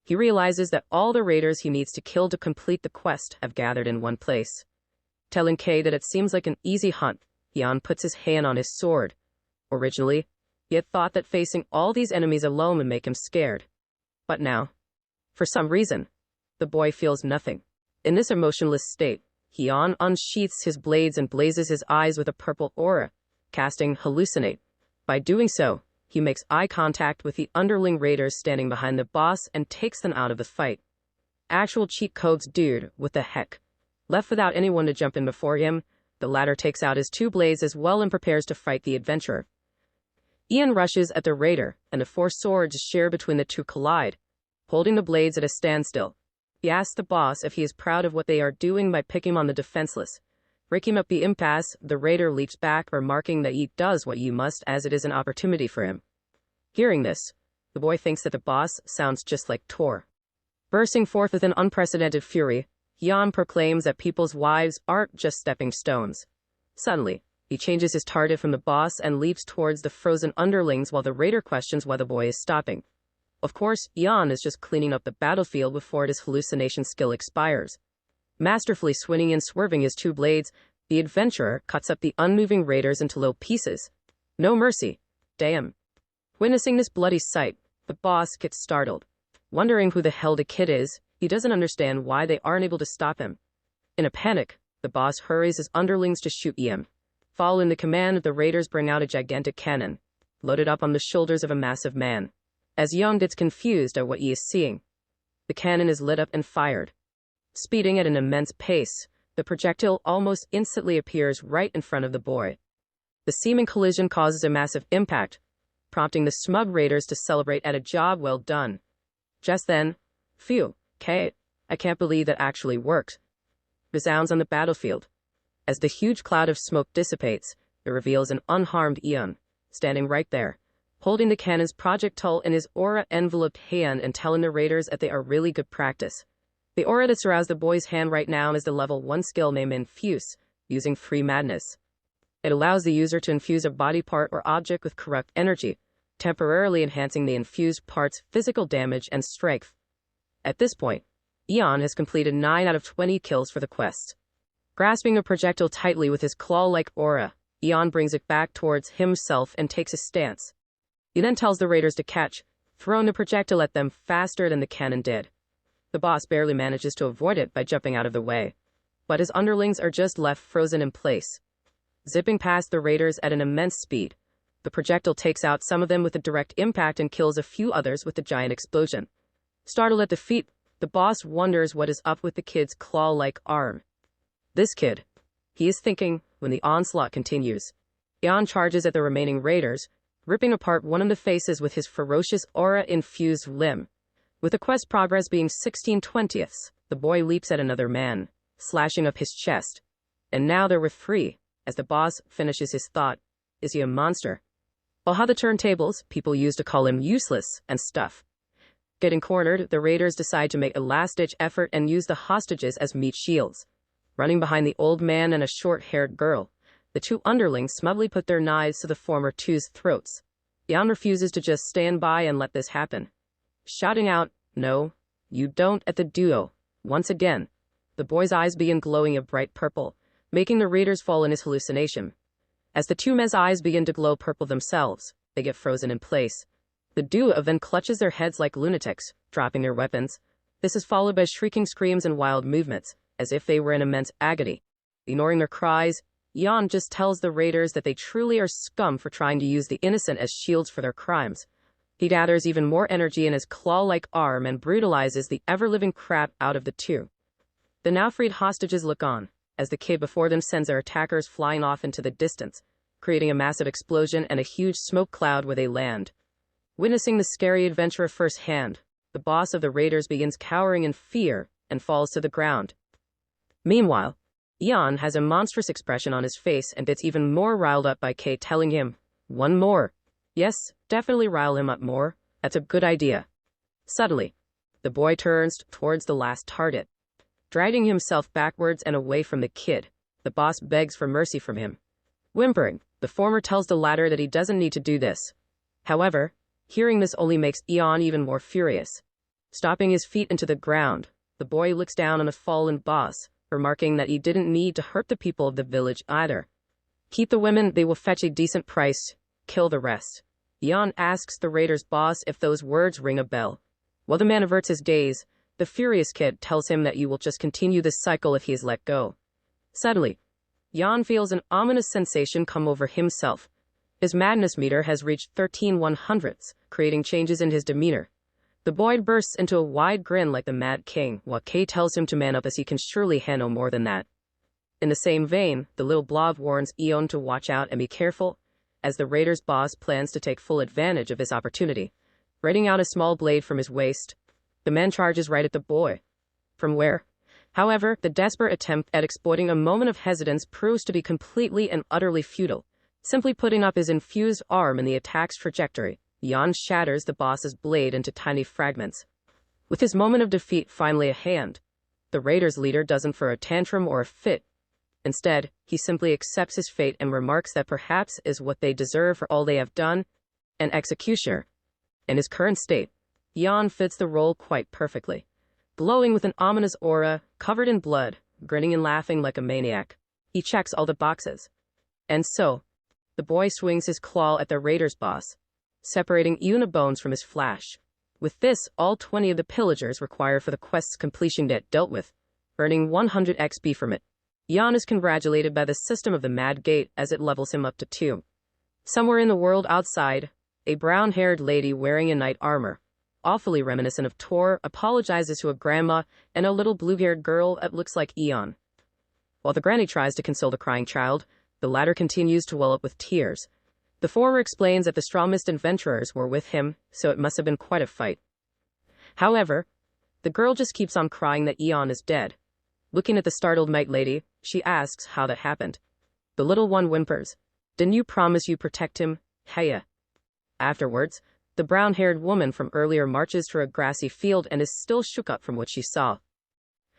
A: He realizes that all the raiders he needs to kill to complete the quest have gathered in one place. Telling Kay that it seems like an easy hunt, Eon puts his hand on his sword. Originally, he had thought that facing all these enemies alone would make him scared. But now, for some reason, the boy feels nothing. In this emotionless state, Eon unsheaths his blades and blazes his eyes with a purple aura, casting Hallucinate. By doing so, he makes eye contact with the underling raiders standing behind the boss and takes them out of the fight. Actual cheat codes, dude, what the heck? Left without anyone to jump in before him, the latter takes out his two blades as well and prepares to fight the adventurer. Ian rushes at the raider, and the four swords shear between the two collide, holding the blades at a standstill. He asks the boss if he is proud of what they are doing by picking on the defenseless. Breaking up the impasse, the raider leaps back, remarking that he does what you must as it is an opportunity for him. Hearing this, the boy thinks that the boss sounds just like Tor. Bursting forth with an unprecedented fury, Jan proclaims that people's wives aren't just stepping stones. Suddenly, he changes his target from the boss and leaps towards the frozen underlings while the raider questions why the boy is stopping. Of course, Jan is just cleaning up the battlefield before his hallucination skill expires. Masterfully swinging and swerving his two blades, the adventurer cuts up the unmoving raiders into little pieces. No mercy. Damn. Witnessing this bloody sight, the boss gets startled. Wondering who the hell the kid is, he doesn't understand why they aren't able to stop him. In a panic, the boss hurries his underlings to shoot Ian. Following the command, the raiders bring out a gigantic cannon, loaded up on the shoulders of a massive man. As Young gets confused at what he is seeing, the cannon is lit up and fired. Speeding at an immense pace, the projectile almost instantly appears right in front of the boy. The seeming collision causes a massive impact, prompting the smug raiders to celebrate at a job well done. Just then, phew, Kay, I can't believe that actually worked, resounds on the battlefield. As the huge cloud of smoke dissipates, it reveals an unharmed Eon, standing right there, holding the cannon's projectile in his aura-enveloped hand and telling the raiders that they are really good practice. The aura that surrounds the boy's hand right now is the level 1 skill named Infuse, using Free Madness. It allows the user to infuse a body part or object with corrupt energy, temporarily enhancing the infused part's physical damage and strength. At this point, Eon has completed 9 out of 20 kills for the quest. Grasping a projectile tightly with his claw-like aura, Eon brings it back towards himself and takes a stance. He then tells the raiders to catch, throwing the projectile at them faster than the cannon did. The boss barely manages to avoid it by jumping out of the way, but his underlings are just left frozen in place. Zipping past the raiders at an immense speed, the projectile takes out some of them with a direct impact and kills a few others with a giant explosion. Startled at defeat, the boss wonders what is up with the kid's claw-like arm. This kid, he is thinking when the onslaught continues. Eon charges at the remaining raiders, ripping apart one of the faces with his ferocious aura-infused limb. With the quest progress being 16/20ths, the boy leaps at another man, slashing up his chest. And now they're with free, as the boss finishes his thought. Is he a monster? Well, how the turntables, people used to call him useless and stuff. Getting cornered, the raiders decide to make a last-ditch effort and use the hostages as meat shields. Running behind the old man and a short-haired girl, the two underlings smugly put their knives to the former two's throats. Jan refuses to just stand by and let this happen, shouting out, "No, you don't," at the duo. Once again, the boy's eyes begin glowing a bright purple, making the raiders fall in his hallucination. As the two men's eyes begin to glow purple themselves, they get frozen in place. The duo then clutches their heads like lunatics, dropping their weapons. This is followed by shrieking screams and wild movements, as if they were in immense agony. Ignoring their cries, Jan just tells the raiders that they truly are scum for trying to use the innocent as shields for their crimes. He gathers even more energy in his claw-like arm and brutalizes the ever-living crap out of the two. The now freed hostages look on, as the kid before them sends their attackers flying off into the distance, creating a massive explosion and a huge smoke cloud where they land. Witnessing the scary adventure firsthand, the boss of the raiders begins cowering in fear and falls to the ground. Meanwhile, Jan has a monstrous expression on his face and gets even more riled up by Kay telling him, "One more." Yes, definitely rile him up more. That's a good idea. Suddenly, the boy turns towards the last target. Dragging himself backwards and away from the kid, the boss begs for mercy from him. Whimpering, the former tells the latter that he doesn't need to do this. However, hearing this only makes Jan even more furious. Stopping his feet into the ground, the boy looks down on the fallen boss, remarking that he didn't need to hurt the people of the village either. Keep the women, they will fetch a decent price. Kill the rest. Jan asks the raider's boss if those words ring a bell. While the man averts his gaze, the furious kid tells him that you will just continue this cycle if he is let go. Suddenly, Jan feels an ominous sensation come over himself. His madness meter has reached 13/100ths, creating changes in his demeanor. The boy bursts into a wide grin like the Mad King, while Kay tells him to man up as he can surely handle more than that. In the same vein, the little blob warns Eon to watch out and be careful, as the raider's boss plans to take full advantage of this opportunity. Readying out a small blade from his waist, the man charges right at the boy. From where? However, the desperate attempt at exploiting a moment of hesitance proves to be completely and utterly futile. Simply putting up his infused arm in the attack's trajectory, Jan shatters the boss's blade into tiny fragments. With his moment of defeat finally at hand, the raiders' leader doesn't throw a tantrum or a fit. Instead, he simply accepts his fate and remarks that perhaps is what they deserve for all they have done, an executioner. In his current state, Jan fits the role quite perfectly. Glowing with an ominous aura, covered in blood, grinning and laughing like a maniac. He checks all the boxes. And so, the boy swings his claw at the raider's boss, separating unibones from his flesh. With this, all 20 of the pillagers required for the quest's completion get dealt with, earning 100 XP from it. Jan is congratulated by the system of the Mad Gate as it levels him up to 2. Somewhere in the world outside, a brown-haired lady wearing a knight armor, awfully reminiscent of Thor, apologizes to a grandma and a little blue-haired girl that looks like Eon. While the granny tries to console the crying child, the latter continues to well up with tears. The former explains that the strongest adventurers were with him, so it must have been quite a fight. However, the girl just keeps on crying that Eon is dead. Looking at the startled knight lady, she asks how that happened. The little one whimpers, "Didn't you promise you'd protect him, hellI?" Afterwards, the brown-haired woman from earlier marches to a grassy field and is still shook up from what she saw.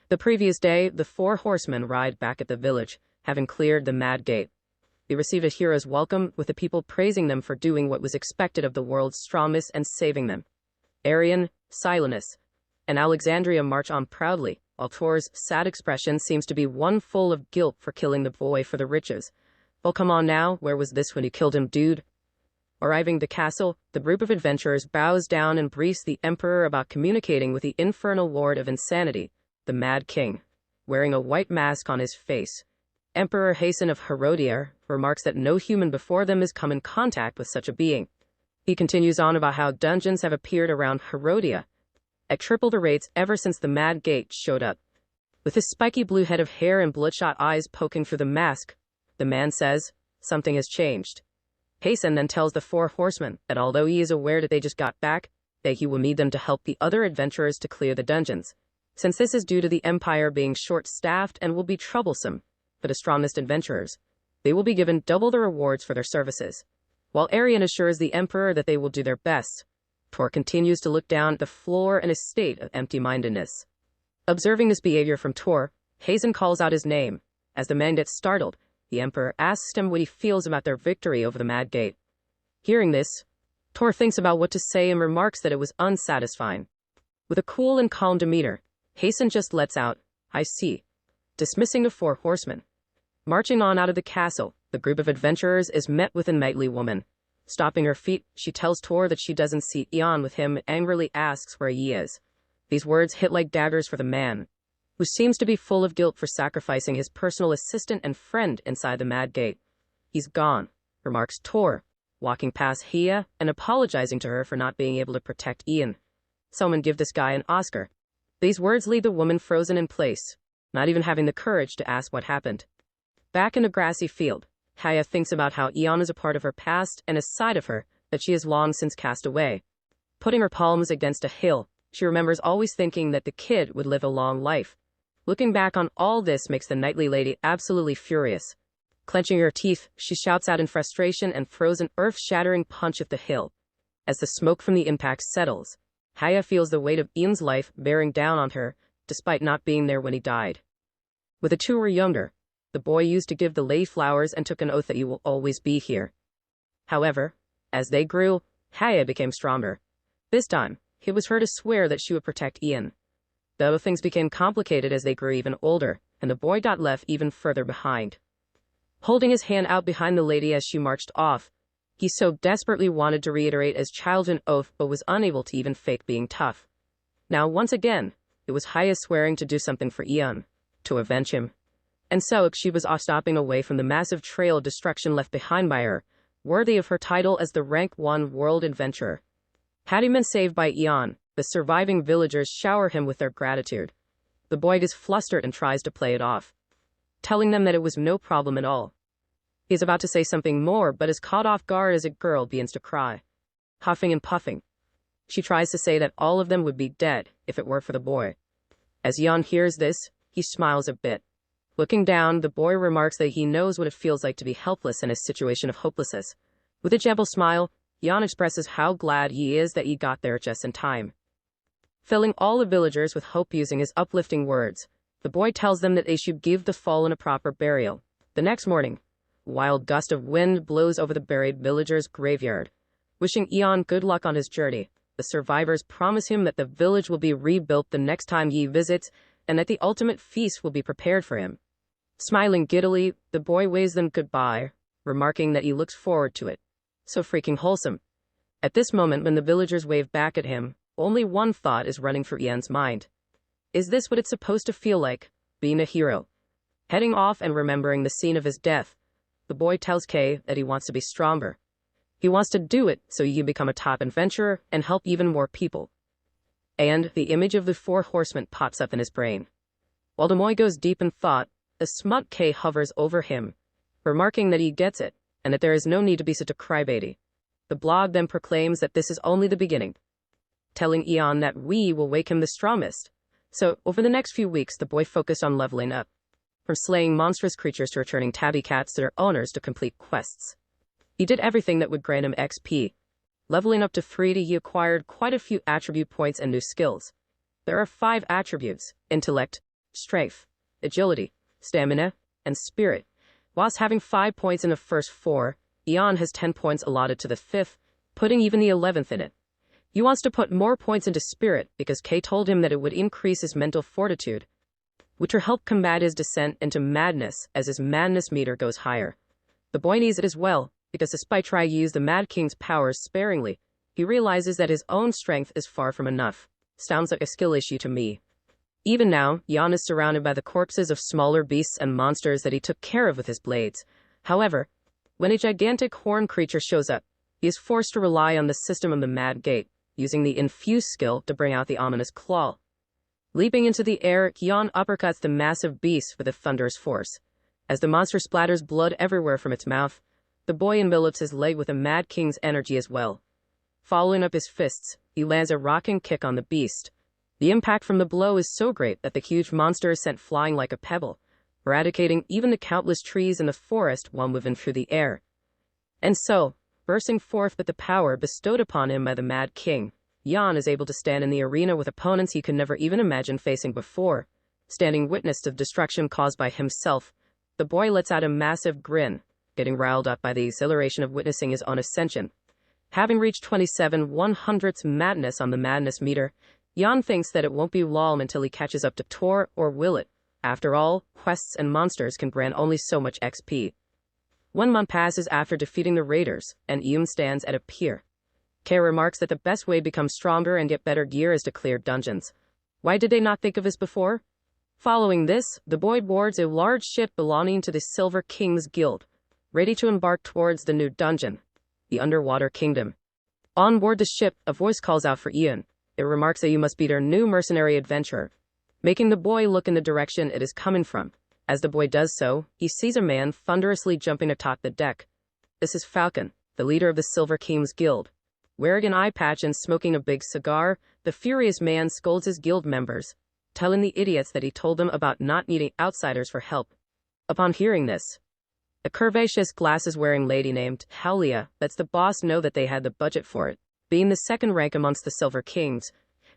A: The previous day, the 4 horsemen ride back at the village, having cleared the Mad Gate. They receive a hero's welcome, with the people praising them for doing what was expected of the world's strongest and saving them. Arian, Silenus, and Alexandria march on proudly, while Tor's sad expression seems to be one full of guilt for killing the boy for the riches. Well, come on now, where was this when you killed him, dude? Arriving at the castle, the group of adventurers bows down and briefs the emperor about communicating with the infernal lord of insanity, the Mad King. Wearing a white mask on his face, Emperor Hasten of Herodier remarks that no human before them has come in contact with such a being. He continues on about how dungeons have appeared around Herodia at triple the rates ever since the Mad Gate showed up. With his spiky blue head of hair and bloodshot eyes poking through the mask, the man says, something has changed. Hasten then tells the 4 horsemen that although he is aware that they just got back, that he will need them to help the other adventurers to clear the dungeons, since this is due to the Empire being short-staffed and will be troublesome for the strongest adventurers. They will be given double the rewards for their services. While Arian assures the Emperor that they will do their best, Tor continues to look down at the floor in a state of empty-mindedness. Observing this behavior from Tor, Hazen calls out his name. As the man gets startled, the Emperor asks him what he feels about their victory over the Mad Gate. Hearing this, Tor thinks about what to say and remarks that it was unsatisfying. With a cool and calm demeanor, Hasten just lets out, "I see," dismissing the 4 horsemen. Marching on out of the castle, the group of adventurers is met with a knightly woman. Stopping her feet, she tells Tor that she doesn't see Eon with him and angrily asks where he is. These words hit like daggers for the man. who seems to be full of guilt for sacrificing his personal assistant and friend inside the mad gate. He's gone, remarks Tor, walking past Hia and apologizing to her for not being able to protect Ian. Someone give this guy an Oscar. These words leave the woman frozen in place, not even having the courage to ask what happened. Back in a grassy field, Haya thinks about how Ian is a part of her past and a side of her that she has long since cast away. Putting her palms against a hill, she remembers always thinking that the kid would live a long life. Looking back on all this makes the knightly lady absolutely furious. Clenching her teeth, she shouts out in frustration and throws an earth-shattering punch at the hill. As the smoke from the impact settles, Haya feels the weight of Ian's life bearing down on her, despite not being there when he died. When the two were younger, the boy used to give the lady flowers and took an oath that he will always be here. However, as they grew, Haya became stronger. This time, it was her to swear that she would protect Ian. Though things became complicated as they grew even older, and the boy got left even further behind. Holding his hand out behind the lady as she marched off, he so desperately wanted to reiterate his childhood oath but was unable to even fake being tough. Now once again, it was Haya swearing to do something for Ian, to avenge him. And so she was off stopping away from the massive trail of destruction left behind by her, worthy of her title as the rank 1 world adventurer. Had he been saved by Ian, the surviving villagers shower him with their gratitude. The boy gets flustered and tries to play it off, telling them that it was no problem at all. He is about to say something more but is caught off guard as a girl begins to cry. Huffing and puffing, she tries to say that all of them would be dead if it were for the boy. As Ian hears this, he smiles a bit. Looking down, the boy remarks that he knows what it feels like to be helpless in a situation of hopelessness. With a gentle smile, Ian expresses how glad he is that he got there just in time. Filling all the villagers with hope using his uplifting words, the boy tells them that they should give the fallen a proper burial. The next morning, a wild gust of wind blows over the buried villagers' graveyard. Wishing Ian good luck on his journey, the survivors promise him that the village will be rebuilt the next time he visits and that the ultimate feast will be prepared for him. Smiling giddily, the boy waves them goodbye, remarking that he looks forward to it. So freaking wholesome. At this moment when the villagers wave back at him, only one thought is running through Ian's mind. Is this what it's supposed to feel like, being a hero? Heading off and remembering the scene of his death, the boy tells Kay that he wants to be stronger. He wants to do it so he can become a top adventurer and help even more people. And the image of the 4 horsemen pops up in his brain. While the boy goes deep in thought, a smug Kay hovers over him, remarking that he gets it, and that there is no need to be such a crybaby. The blog then proclaims that this is only the beginning, telling Ian that we will make him the strongest. So, over the next few weeks, the boy focused on leveling up, from slaying monstrous creatures to returning tabby cats to their owners to complete quests. He did everything that would grant him XP. Leveling up to 3, he acquired quite a few attribute points and new skills. There are 5 attributes: intellect, strength, agility, stamina, and spirit. Whilst having 5 points in the first 4, Ian has 10 points allotted to the 5th, putting even the 11th in it. He wants to put more points into spirit because Kay told him that it would increase his mental fortitude, which will help combat his descent into madness as his madness meter goes higher. The boy needs it as well, because despite trying to use the Mad King's powers sparingly, he realizes that his own strength is far from enough. Sounds like a skill issue to me. Even now, Ian is surrounded by the corpses of smaller beasts and monsters that he took care of with his blades. However, when a gigantic horned creature shows up, he is forced to rely on the system of the Mad Gate, using the infuse skill to bring out the ominous claw. Leaping into the air, Ian uppercuts the massive beast with a thunderous force. As the monster splatters blood everywhere from its mouth, the boy envelops his leg with the Mad King's energy as well. Following up his fists, he lands a rocking kick on the beast. The impact from the blow is so great that the huge monster is sent flying like a pebble, eradicating even the countless trees in the forest while moving through the air. And so, bursting forth with the power bestowed upon him by the Mad King, Ian is able to stand in the arena with opponents he could never even imagine facing before. Standing witness to the destruction caused by himself, the boy lets out a massive grin, getting riled up by the exhilaration of witnessing his own ascension. Having reached 27/100th madness on the madness meter, Ian thinks that it won't be long until he catches up to Tor, or will it? After all, quests and monsters can grant only so much XP. 1 month passes after defeating the raiders, and Ian stands at a pier. Kay remarks that the best way to become stronger and get better gear is to clear dungeons. Why did they not think of this before? Following this, the boy boards a large ship belonging to the Silver King's Guild, ready to embark towards the new dungeon, the Underwater Kingdom. On board the ship, a voice calls out for Ian. It remarks that you must be their new mercenary adventurer, making the boy look in the direction it is coming from. As the boy does so, he sees a man thunderously jumping atop the deck. This is Falcon, the leader of the Silver King's Guild. Wearing an eye patch and smoking a big cigar, the furious man scolds his guild members, telling the idiots that he told them about not needing outsiders for help. Upon hearing this, a curvaceous glasses-wearing lady named hellI lets the boss know that they had the budget for it. Being the second rank amongst the Silver Kings,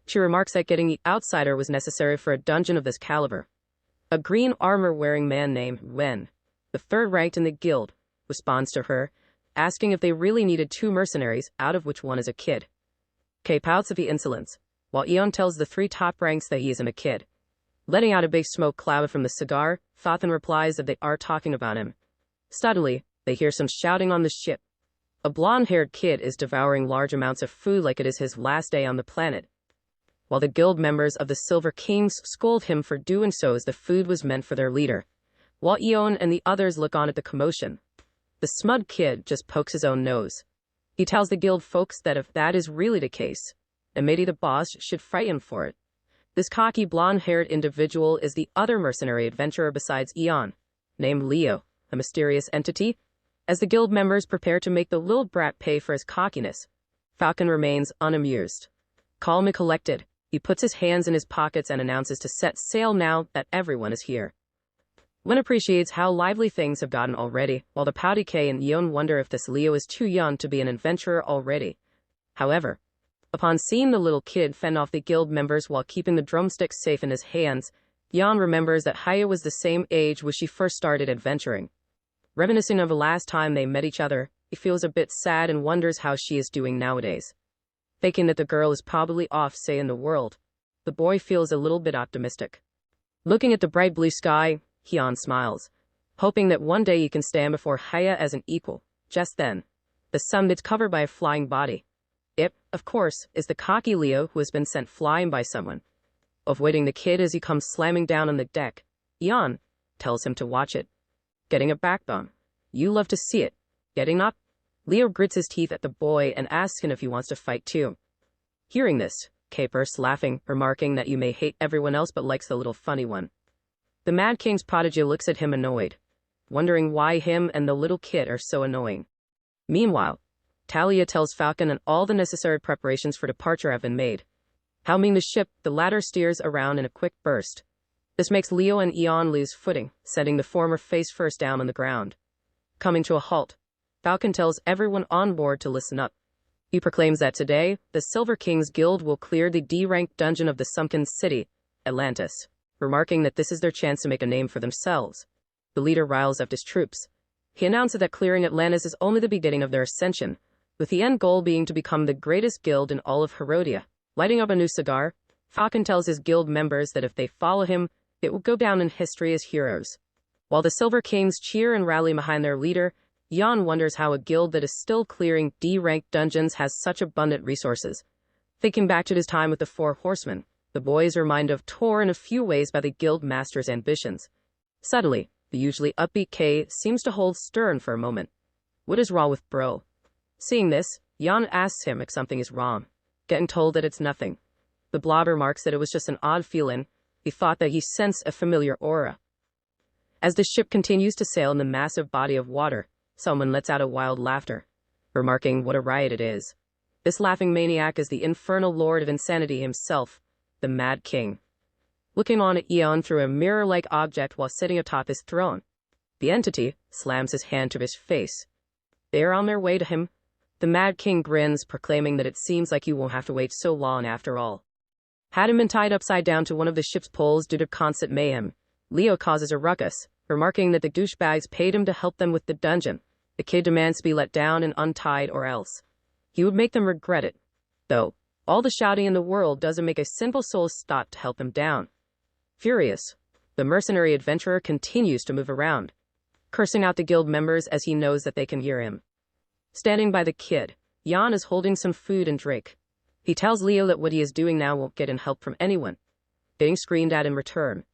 A: she remarks that getting the outsider was necessary for a dungeon of this caliber. A green armor-wearing man named Wen, the third ranked in the guild, responds to her, asking if they really needed 2 mercenaries, out of which one is a kid. Kay pouts at the insolence, while Eon tells the 3 top ranks that he isn't a kid. Letting out a big smoke cloud from the cigar, Thothan replies that they are talking about him. Suddenly, they hear some shouting on the ship. A blonde-haired kid is devouring large amounts of food like it is his last day on the planet, while the guild members of the Silver Kings scold him for doing so as the food was meant for their leader. While Eon and the others look on at the commotion, the smug kid just pokes his own nose. He tells the guild folks that if that is really the case, and maybe the boss should fight him for it. This cocky blonde-haired individual is the other mercenary adventurer besides Eon, named Leo, a mysterious entity. As the guild members prepare to make the little brat pay for his cockiness, Falcon remains unamused. Calm and collected, he puts his hands in his pockets and announces to set sail now that everyone is here. Wen appreciates how lively things have gotten already, while the pouty Kay and Yeon wonder if this Leo is too young to be an adventurer already. However, upon seeing the little kid fend off the guild members while keeping the drumsticks safe in his hands, Yeon remembers that Haya was the same age when she first started adventuring. Reminiscing of the last time they met each other, he feels a bit sad and wonders how she is doing nowadays. Thinking that the girl is probably off, say, in the world, the boy feels a little bit optimistic. Looking at the bright blue sky, Hyun smiles, hoping that one day he can stand before Haya as an equal. Just then, the sun is covered by a flying body. It, of course, is the cocky Leo who has been sent flying by someone. Avoiding the kid as he comes slamming down on the deck, Yeon tells him to watch it. Getting a backbone. You love to see it. Getting up? Leo grits his teeth at the boy and asks him if he wants to fight too. Hearing this, Kay bursts laughing, remarking that you may hate everyone else but likes the little funny one. The Mad King's prodigy looks at him annoyed, wondering why him and the little kid are so annoying. Meanwhile, Talia tells Falcon that all the necessary preparations for departure have been made. Helming the ship, the latter steers around in a quick burst. This makes Leo and Eon lose footing, sending the former face first down on the ground. Coming to a halt, Falcon tells everyone on board to listen up. He proclaims that today, the Silver King's Guild will clear the D-ranked dungeon of the sunken city, Atlantis, remarking that this is their chance to make a name for themselves. The leader riles up his troops. He announces that clearing Atlantis is only the beginning of their ascension, with the end goal being to become the greatest guild in all of Herodia. Lighting up a new cigar, Falcon tells his guild members that if they follow him, it will go down in history as heroes. While the Silver Kings cheer and rally behind their leader, Jan wonders how a guild that is still clearing D-ranked dungeons has such abundant resources. Thinking back to his time with the Four Horsemen, the boy is reminded of Tor in a few ways by the guild master's ambitions. Suddenly, the usually upbeat Kay seems to hold stern for a moment. What is wrong with bro? Seeing this, Jan asks him if something is wrong, getting told that it's nothing. The blob remarks that it was just an odd feeling. He thought that he sensed a familiar aura. As the ship continues to sail in the massive body of water, someone lets out a wild laughter, remarking what a riot it is. This laughing maniac is the infernal lord of insanity himself, the Mad King. Looking on at Eon through a mirror-like object while sitting atop his throne, the entity slams his hand to his face. They are on their way to him. The Mad King grins, proclaiming that it seems like you won't have to wait so long after all. Having been tied upside down to one of the ship's poles due to constant mayhem, Leo causes a ruckus, remarking that the douchebags paid him to help them with the dungeon. The kid demands to be let down and untied or else he would make them regret it. Though, all the shouting in the world doesn't make a sinful soul stop to help him down. Furious, the mercenary adventurer continues to move around, cursing out the guild members as he knows that they can hear him. Standing by the kid, Jan is holding some food and drink. He tells Leo that what he is doing now won't get him help from anyone, getting screamed at in return.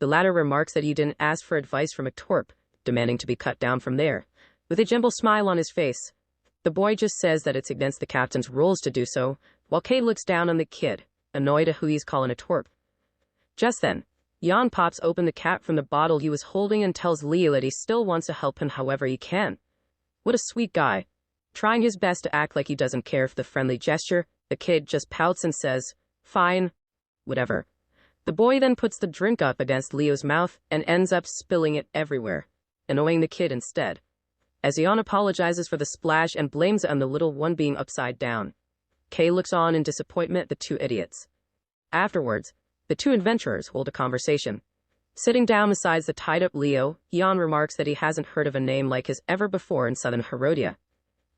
A: The latter remarks that he didn't ask for advice from a twerp, demanding to be cut down from there. With a gentle smile on his face, the boy just says that it's against the captain's rules to do so, while Kay looks down on the kid, annoyed at who he's calling a twerp. Just then, Jan pops open the cap from the bottle he was holding and tells Leo that he still wants to help him however he can. What a sweet guy. Trying his best to act like he doesn't care for the friendly gesture, the kid just pouts and says, "Fine. Whatever." The boy then puts the drink up against Leo's mouth and ends up spilling it everywhere, annoying the kid instead. As Jan apologizes for the splash and blames it on the little one being upside down, Kay looks on in disappointment at the two idiots. Afterwards, the two adventurers hold a conversation. Sitting down beside the tied-up Leo, Jan remarks that he hasn't heard of a name like his ever before in southern Herodia.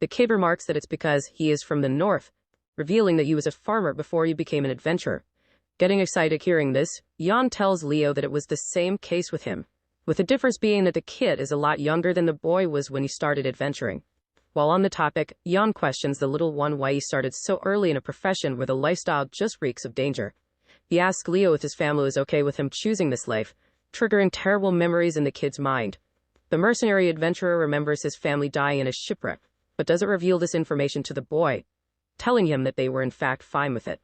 A: The kid remarks that it's because he is from the north, revealing that he was a farmer before he became an adventurer. Getting excited hearing this, Jan tells Leo that it was the same case with him, with the difference being that the kid is a lot younger than the boy was when he started adventuring. While on the topic, Jan questions the little one why he started so early in a profession where the lifestyle just reeks of danger. He asks Leo if his family was okay with him choosing this life, triggering terrible memories in the kid's mind. The mercenary adventurer remembers his family dying in a shipwreck, but doesn't reveal this information to the boy, telling him that they were in fact fine with it.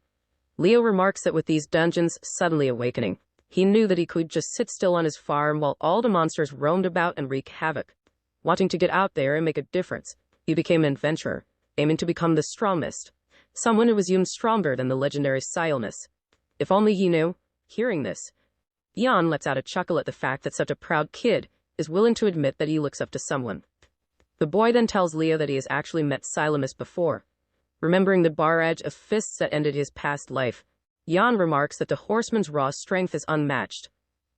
A: Leo remarks that with these dungeons suddenly awakening, he knew that he could just sit still on his farm while all the monsters roamed about and wreak havoc. Wanting to get out there and make a difference, he became an adventurer, aiming to become the strongest, someone who was even stronger than the legendary Silnus. If only he knew. Hearing this, Jan lets out a chuckle at the fact that such a proud kid is willing to admit that he looks up to someone. The boy then tells Leo that he has actually met Silamus before. Remembering the barrage of fists that ended his past life, Jan remarks that the horseman's raw strength is unmatched.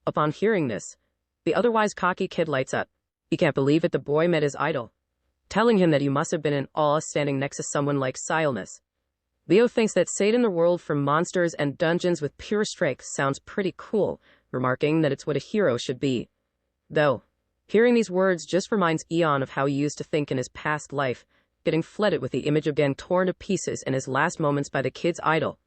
A: Upon hearing this, the otherwise cocky kid lights up. He can't believe it, the boy met his idol, telling him that he must have been in awe standing next to someone like Silamus. Leo thinks that saving the world from monsters and dungeons with pure strength sounds pretty cool, remarking that it's what a hero should be. Though, hearing these words just reminds Jan of how he used to think in his past life, getting flooded with the image of getting torn to pieces in his last moments by the kid's idol.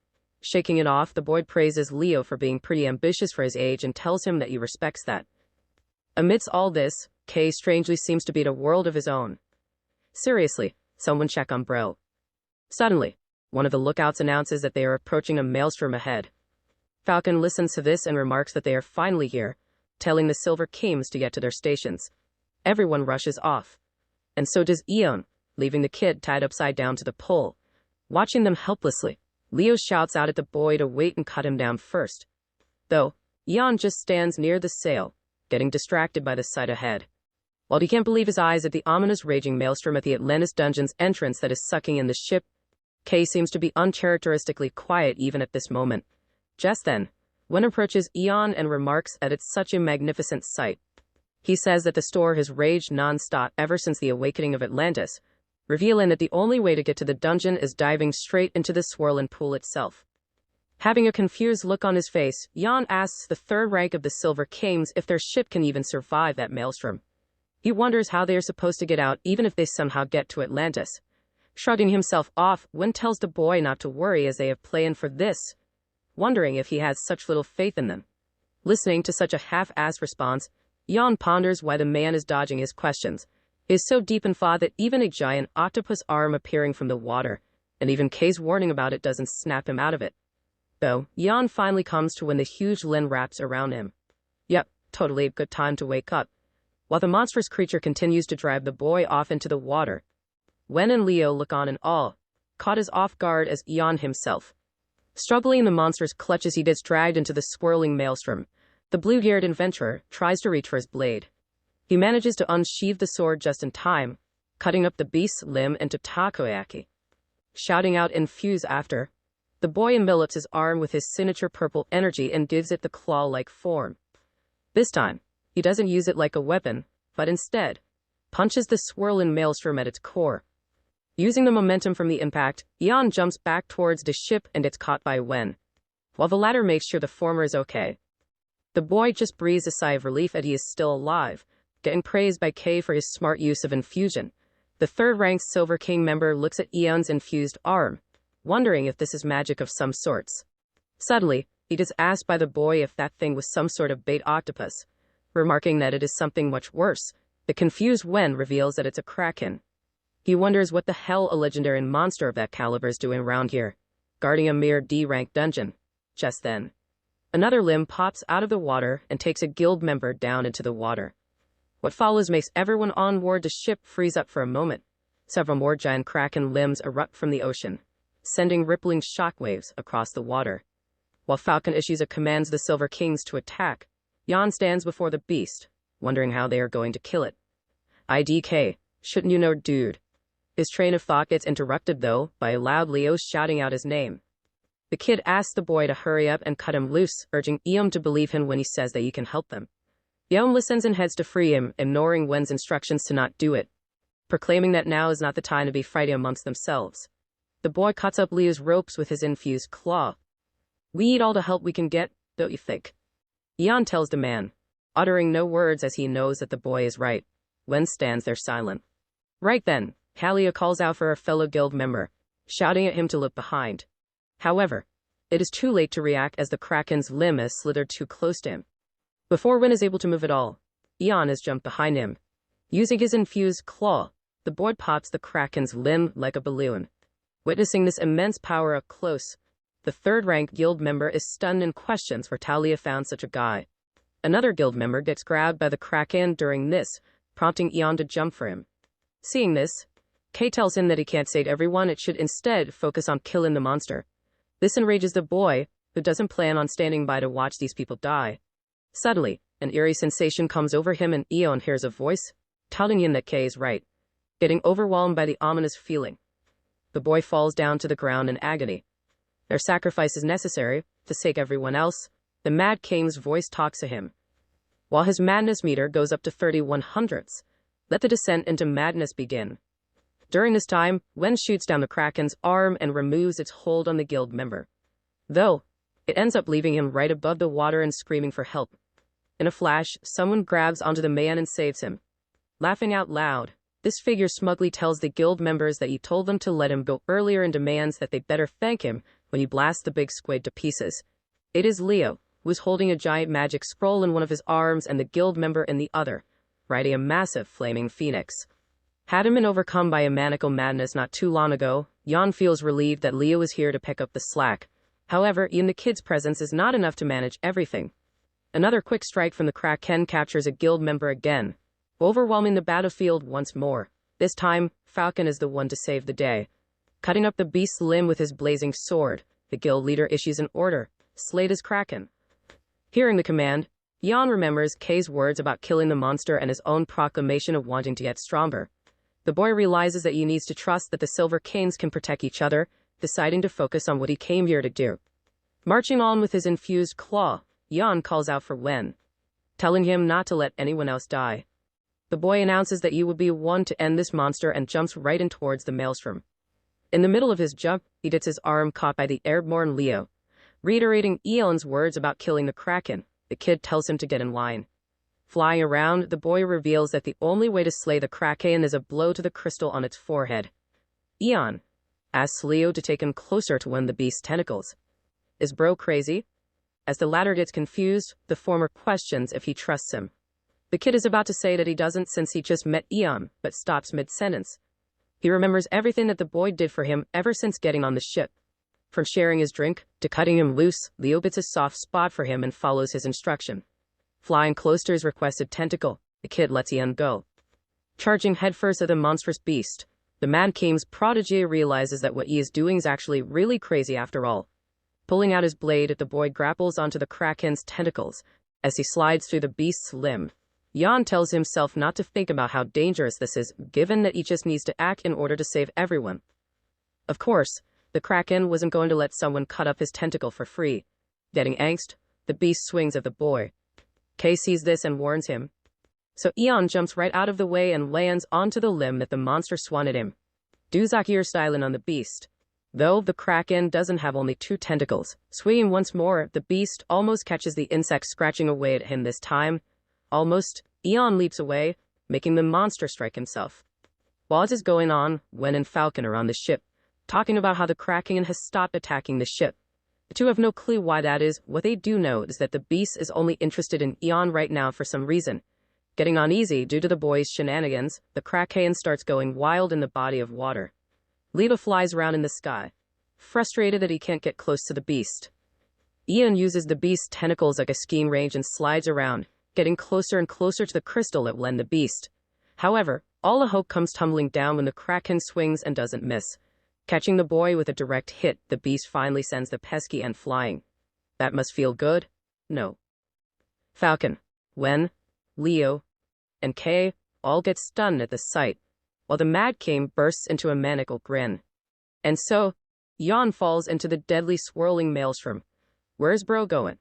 A: Shaking it off, the boy praises Leo for being pretty ambitious for his age and tells him that he respects that. Amidst all this, Kay strangely seems to be in a world of his own. Seriously, someone check on bro. Suddenly, one of the lookouts announces that they are approaching a maelstrom ahead. Falcon listens to this and remarks that they are finally here, telling the Silver Kings to get to their stations. Everyone rushes off. And so does Eon, leaving the kid tied upside down to the pole. Watching them helplessly, Leo shouts out at the boy to wait and cut him down first. Though, Eon just stands near the sail, getting distracted by the sight ahead. While he can't believe his eyes at the ominous raging maelstrom at the Atlantis dungeon's entrance that is sucking in the ship, Kay seems to be uncharacteristically quiet even at this moment. Just then, Wen approaches Eon and remarks that it's such a magnificent sight. He says that the store has raged non-stop ever since the awakening of Atlantis, revealing that the only way to get to the dungeon is diving straight into the swirling pool itself. Having a confused look on his face, Jan asks the third rank of the Silver Kings if their ship can even survive that maelstrom. He wonders how they are supposed to get out even if they somehow get to Atlantis. Shrugging himself off, Wen tells the boy not to worry as they have planned for this, wondering if he has such little faith in them. Listening to such a half-assed response, Jan ponders why the man is dodging his questions. He is so deep in thought that even a giant octopus arm appearing from the water, and even Kay's warning about it doesn't snap him out of it. Though, Jan finally comes to when the huge Lin wraps around him. Yep, totally a good time to wake up. While the monstrous creature continues to drive the boy off into the water, Wen and Leo look on in awe, caught as off guard as Jan himself. Struggling in the monster's clutches, he gets dragged into the swirling maelstrom. The blue-haired adventurer tries to reach for his blade. He manages to unsheathe the sword just in time, cutting up the beast's limb into takoyaki. Shouting out in fuse after, the boy envelops his arm with his signature purple energy and gives it the claw-like form. This time, he doesn't use it like a weapon, but instead, punches the swirling maelstrom at its core. Using the momentum from the impact, Jan jumps back towards the ship and gets caught by Wen, while the latter makes sure the former is okay. The boy just breathes a sigh of relief that he is still alive, getting praised by Kay for his smart use of infusion. The third-ranked Silver King member looks at Eon's infused arm, wondering if this is magic of some sorts. Suddenly, It is asked by the boy if that thing was some sort of bait octopus, remarking that it is something much worse. The confused Wen reveals that it's a kraken. He wonders what the hell a legendary monster of that caliber is doing around here, guarding a mere D-rank dungeon. Just then, another limb pops out of the water and takes a guild member down into the water. What follows makes everyone on board the ship freeze up for a moment. Several more giant kraken limbs erupt from the ocean, sending rippling shockwaves across the water. While Falcon issues a command to the Silver Kings to attack, Jan stands before the beast, wondering how they are going to kill it. IDK, shouldn't you know, dude? His train of thought gets interrupted, though, by a loud Leo shouting out his name. The kid asks the boy to hurry up and cut him loose, urging Eom to believe him when he says that he can help them. Eom listens and heads to free him, ignoring Wen's instructions to not do it, proclaiming that now is not the time to be fighting amongst themselves. The boy cuts up Leo's ropes with his infused claw. We need all the help we can get, don't you think? Eon tells the man, uttering no words as he knows that the boy is right. Wen stands there silent. Right then, hellI calls out for a fellow guild member, shouting at him to look behind. However, it is too late to react as the kraken's limb has slithered too close to him. Before Wen is able to move at all, Eon has jumped behind him. Using his infused claw, the boy pops the kraken's limb like a balloon. Witnessing this immense power up close, the third-rank guild member is stunned and questions where Talia found such a guy. Another guild member gets grabbed by the kraken during this, prompting Eon to jump for him. Seeing this, Kay tells him that he can't save everyone, it should instead focus on killing the monster. This enrages the boy, who doesn't plan on standing by to watch these people die. Suddenly, an eerie sensation comes over him and Eon hears a voice, telling him that Kay is right. Getting overwhelmed by the ominous feeling, the boy falls down to the ground in agony. Their sacrifice is necessary, to save everyone else. The Mad King's voice talks to him. While his madness meter goes up to 3100ths, let the descent into madness begin. During this time, Wen shoots down the kraken's arm and removes its hold on the guild member. Though, it ends up leaving him right above the water and screaming for help. In a flash, someone grabs onto the man and saves him. Laughing out loud, this figure smugly tells the guild members that he told them to let him go earlier and demands that they better thank him when he blasts the big squid to pieces. It is Leo, who is holding a giant magic scroll in one of his arms and the guild member in the other, riding a massive flaming phoenix. Having been overcome by a maniacal madness not too long ago, Jan feels relieved that Leo is here to pick up the slack. However, even the kid's presence is not enough to manage everything. Another quick strike from the kraken captures a guild member again, overwhelming the battlefield once more. This time, Falcon is the one to save the day. Cutting up the beast's limb with his blazing sword, the guild leader issues an order, slay this kraken. Hearing the command, Jan remembers Kay's words about killing the monster and his own proclamation of wanting to get stronger. The boy realizes that he needs to trust that the Silver Kings can protect each other, deciding to focus on what he came here to do. Marching on with his infused claw, Jan calls out for Wen, telling him not to let anyone else die. The boy announces that he would be one to end this monster and jumps right in towards the maelstrom. In the middle of his jump, he gets his arm caught by the airborne Leo. Reiterating Eon's words about killing the kraken, the kid tells him to get in line. Flying around, the boy reveals that the only way to slay the kraken is a blow to the crystal on its forehead. Eon asks Leo to take him closer to one of the beast's tentacles. Is bro crazy? As the latter gets confused, the former questions if he trusts him. The kid is about to say that he doesn't since he just met Eon, but stops mid-sentence. He remembers everything that the boy did for him ever since getting on the ship. From sharing his drink, to cutting him loose, Leo bits a soft spot for him and follows his instruction. Flying close to his requested tentacle, the kid lets Eon go. Charging headfirst at the monstrous beast, the Mad King's prodigy realizes that what he is doing is actually really crazy after all. Pulling out his blade, the boy grapples onto the kraken's tentacles. As he slides through the beast's limb, Jan tells himself not to think about how dangerous this is, given that he just needs to act in order to save everyone. Of course, the kraken wasn't going to let someone cut up his tentacle for free. Getting angst, the beast swings at the boy. Kay sees this and warns him. So Eon jumps right out of the way and lands onto the limb that the monster swung at him. Duzakir styling on the beast. Though the kraken doesn't have only 2 tentacles, swinging once more, the beast almost catches the insect scratching away at him this time. Almost, Eon leaps away, making the monster strike himself. While this is going on, Wen and Falcon are on the ship, talking about how the kraken has stopped attacking the ship. The two have no clue why that is. What they do know is that the beast is only interested in Eon right now for some reason. Getting uneasy due to the boys' shenanigans, the Kraken starts going wild in the body of water. Leva flies around in the sky, frustrated that he can't get close to the beast. Ian uses the beast's tentacles like a skiing range and slides around, getting closer and closer to the crystal that will end the beast. However, all the hope comes tumbling down when the Kraken swings and doesn't miss. Catching the boy with a direct hit, the beast finally sends the pesky end flying. That must feel good? No. Falcon, Wen, Leo, and Kay all get stunned at the sight, while the Mad King bursts into a maniacal grin. And so, Yon falls into the deadly swirling maelstrom. Where's bro going?